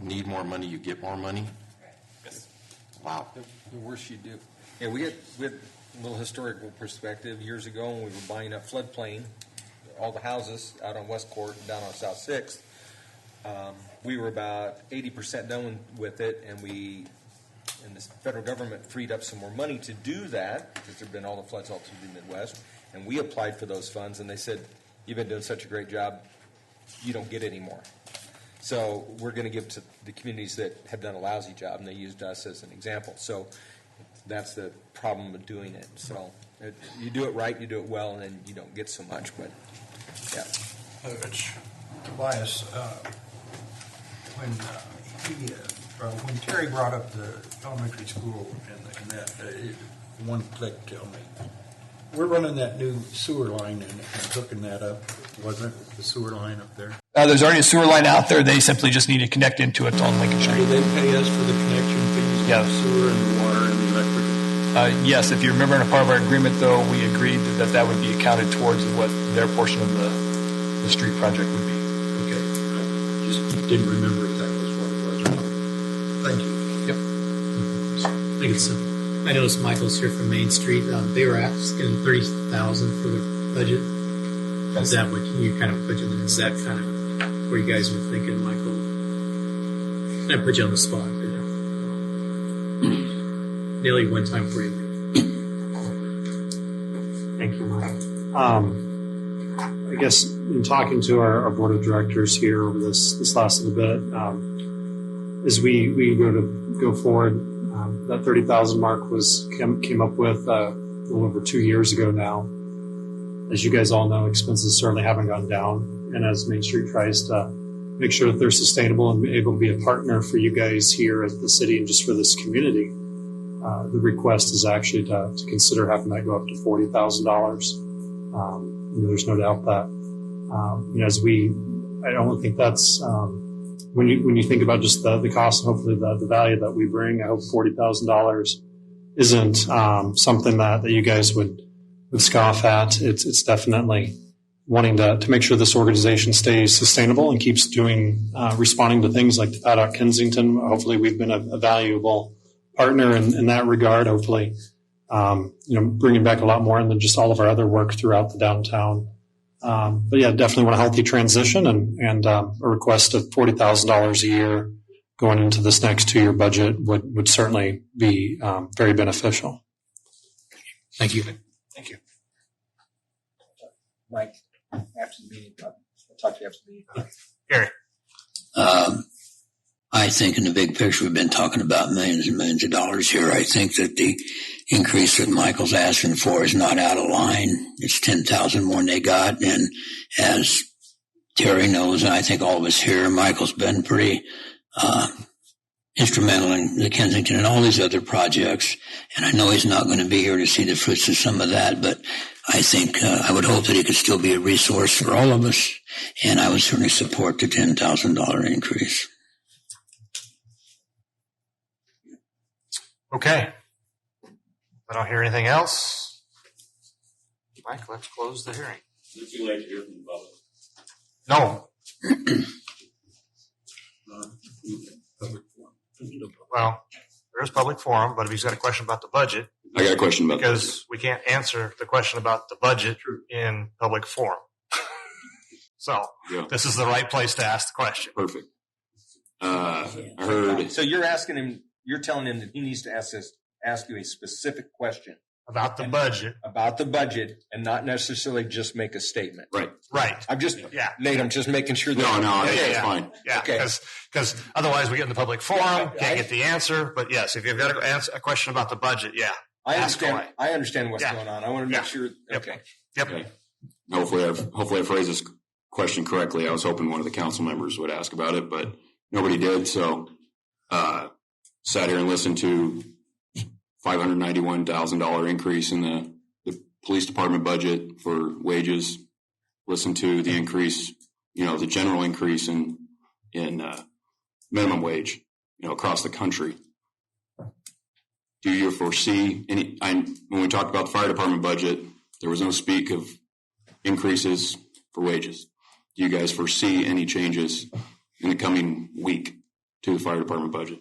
need more money, you get more money? Right. Yes. Wow. The worse you do. Yeah, we had a little historical perspective years ago when we were buying up floodplain, all the houses out on West Court and down on South 6th. We were about 80% done with it, and the federal government freed up some more money to do that because there have been all the floods all through the Midwest, and we applied for those funds, and they said, "You've been doing such a great job, you don't get any more." So we're going to give to the communities that have done a lousy job, and they used us as an example. So that's the problem with doing it. So you do it right, you do it well, and then you don't get so much. But yeah, Tobias, when Terry brought up the elementary school and that one click tell me, we're running that new sewer line and hooking that up, wasn't it? The sewer line up there. There's already a sewer line out there. They simply just need to connect into it on Lincoln Do Street. they pay us for the connection fees? Yeah. The sewer and the water and the electric. Yes, if you remember in a part of our agreement, though, we agreed that would be accounted towards what their portion of the street project would be. Okay. I just didn't remember if that was what it was or not. Thank you. I think it's, I noticed Michael's here from Main Street. They were asking $30,000 for their budget. Is that what you kind of put in? Is that kind of where you guys were thinking, Michael? I put you on the spot. Nearly one time for you. Thank you, Mike. I guess in talking to our board of directors here over this last little bit, as we go forward, that 30,000 mark came up with a little over 2 years ago now. As you guys all know, expenses certainly haven't gone down, and as Main Street tries to make sure that they're sustainable and able to be a partner for you guys here at the city and just for this community, the request is actually to consider having that go up to $40,000. There's no doubt that I don't think that's when you think about just the cost and hopefully the value that we bring. I hope $40,000 isn't something that you guys would scoff at. It's definitely wanting to make sure this organization stays sustainable and keeps responding to things like the Paddock Kensington. Hopefully, we've been a valuable partner in that regard. Hopefully, bringing back a lot more than just all of our other work throughout the downtown. But yeah, definitely want a healthy transition and a request of $40,000 a year going into this next 2-year budget would certainly be very beneficial. Thank you. Thank you. Mike, after the meeting, I'll talk to you after the meeting. Gary. I think in the big picture, we've been talking about millions and millions of dollars here. I think that the increase that Michael's asking for is not out of line. It's 10,000 more than they got. And as Terry knows, and I think all of us here, Michael's been pretty instrumental in the Kensington and all these other projects. And I know he's not going to be here to see the fruits of some of that, but I think I would hope that he could still be a resource for all of us. And I would certainly support the $10,000 increase. Okay. I don't hear anything else. Mike, let's close the hearing. Would you like to hear from the public? No. public forum. Well, there is public forum, but if he's got a question about the budget, I got a question about because we can't answer the question about the budget in public forum. So Yeah. this is the right place to ask the question. Perfect. I heard. So you're asking him, you're telling him that he needs to ask you a specific question About the budget. about the budget and not necessarily just make a statement. Right. Right. I'm just, Yeah. Nate, I'm just making sure that. No, that's fine. Yeah, Okay. because otherwise we get in the public forum, can't get the answer. But yes, if you've got a question about the budget, yeah, I ask understand. away. I understand what's Yeah. going on. I want to make Yeah. sure. Yep. Okay. Yep. Okay. Hopefully I phrased this question correctly. I was hoping one of the council members would ask about it, but nobody did. So sat here and listened to $591,000 increase in the police department budget for wages. Listened to the increase, the general increase in minimum wage, across the country. Do you foresee any? When we talked about the fire department budget, there was no speak of increases for wages. Do you guys foresee any changes in the coming week to the fire department budget?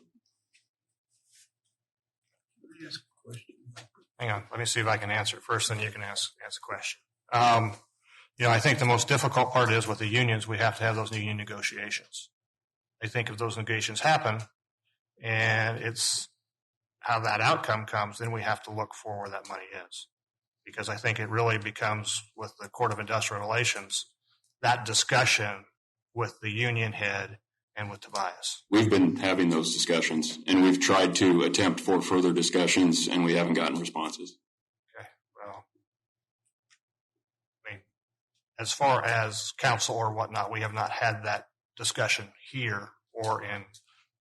Hang on, let me see if I can answer it first, then you can ask a question. I think the most difficult part is with the unions, we have to have those union negotiations. I think if those negotiations happen and it's how that outcome comes, then we have to look for where that money is. Because I think it really becomes with the Court of Industrial Relations, that discussion with the union head and with Tobias. We've been having those discussions, and we've tried to attempt for further discussions, and we haven't gotten responses. Okay, well, I mean, as far as council or whatnot, we have not had that discussion here or in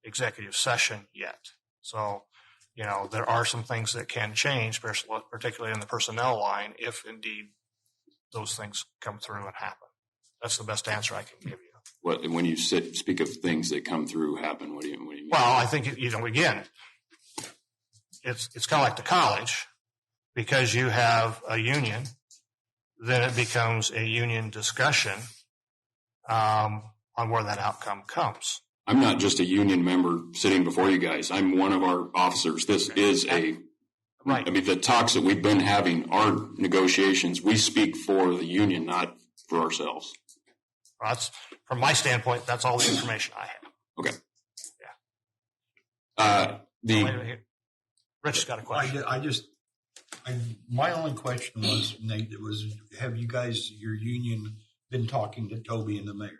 executive session yet. So, there are some things that can change, particularly in the personnel line, if indeed those things come through and happen. That's the best answer I can give you. When you speak of things that come through happen, what do you mean? Well, I think, again, it's kind of like the college. Because you have a union, then it becomes a union discussion on where that outcome comes. I'm not just a union member sitting before you guys. I'm one of our officers. This is Right. I mean, the talks that we've been having are negotiations. We speak for the union, not for ourselves. Well, that's, from my standpoint, that's all the information I have. Okay. Yeah. Rich has got a question. My only question was, Nate, have you guys, your union, been talking to Toby and the mayor?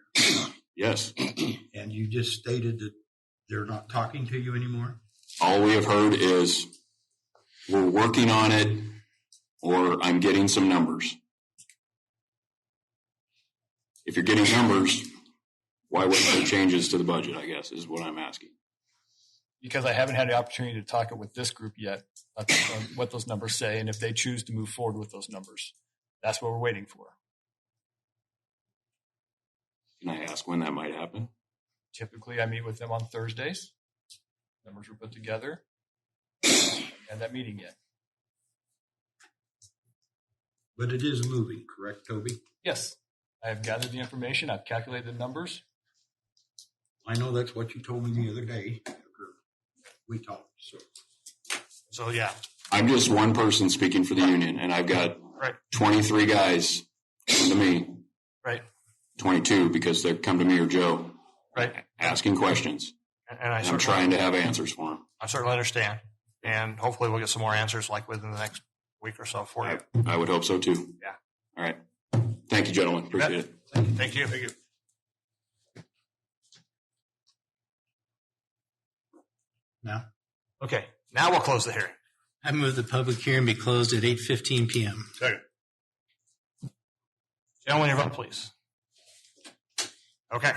Yes. And you just stated that they're not talking to you anymore? All we have heard is we're working on it, or I'm getting some numbers. If you're getting numbers, why wasn't there changes to the budget, I guess, is what I'm asking. Because I haven't had the opportunity to talk it with this group yet, what those numbers say, and if they choose to move forward with those numbers. That's what we're waiting for. Can I ask when that might happen? Typically, I meet with them on Thursdays. Numbers were put together. And that meeting yet. But it is moving, correct, Toby? Yes. I have gathered the information. I've calculated the numbers. I know that's what you told me the other day. We talked, So, yeah. I'm just one person speaking for the union, and I've got 23 guys come to me. Right. 22 because they come to me or Joe. Right. Asking questions. And I'm trying to have answers for them. I certainly understand. And hopefully we'll get some more answers like within the next week or so for you. I would hope so too. Yeah. All right. Thank you, gentlemen. Appreciate it. Thank you. Thank you. Now? Okay. Now we'll close the hearing. I move the public hearing be closed at 8:15 p.m. Second. Gentlemen, your vote, please. Okay.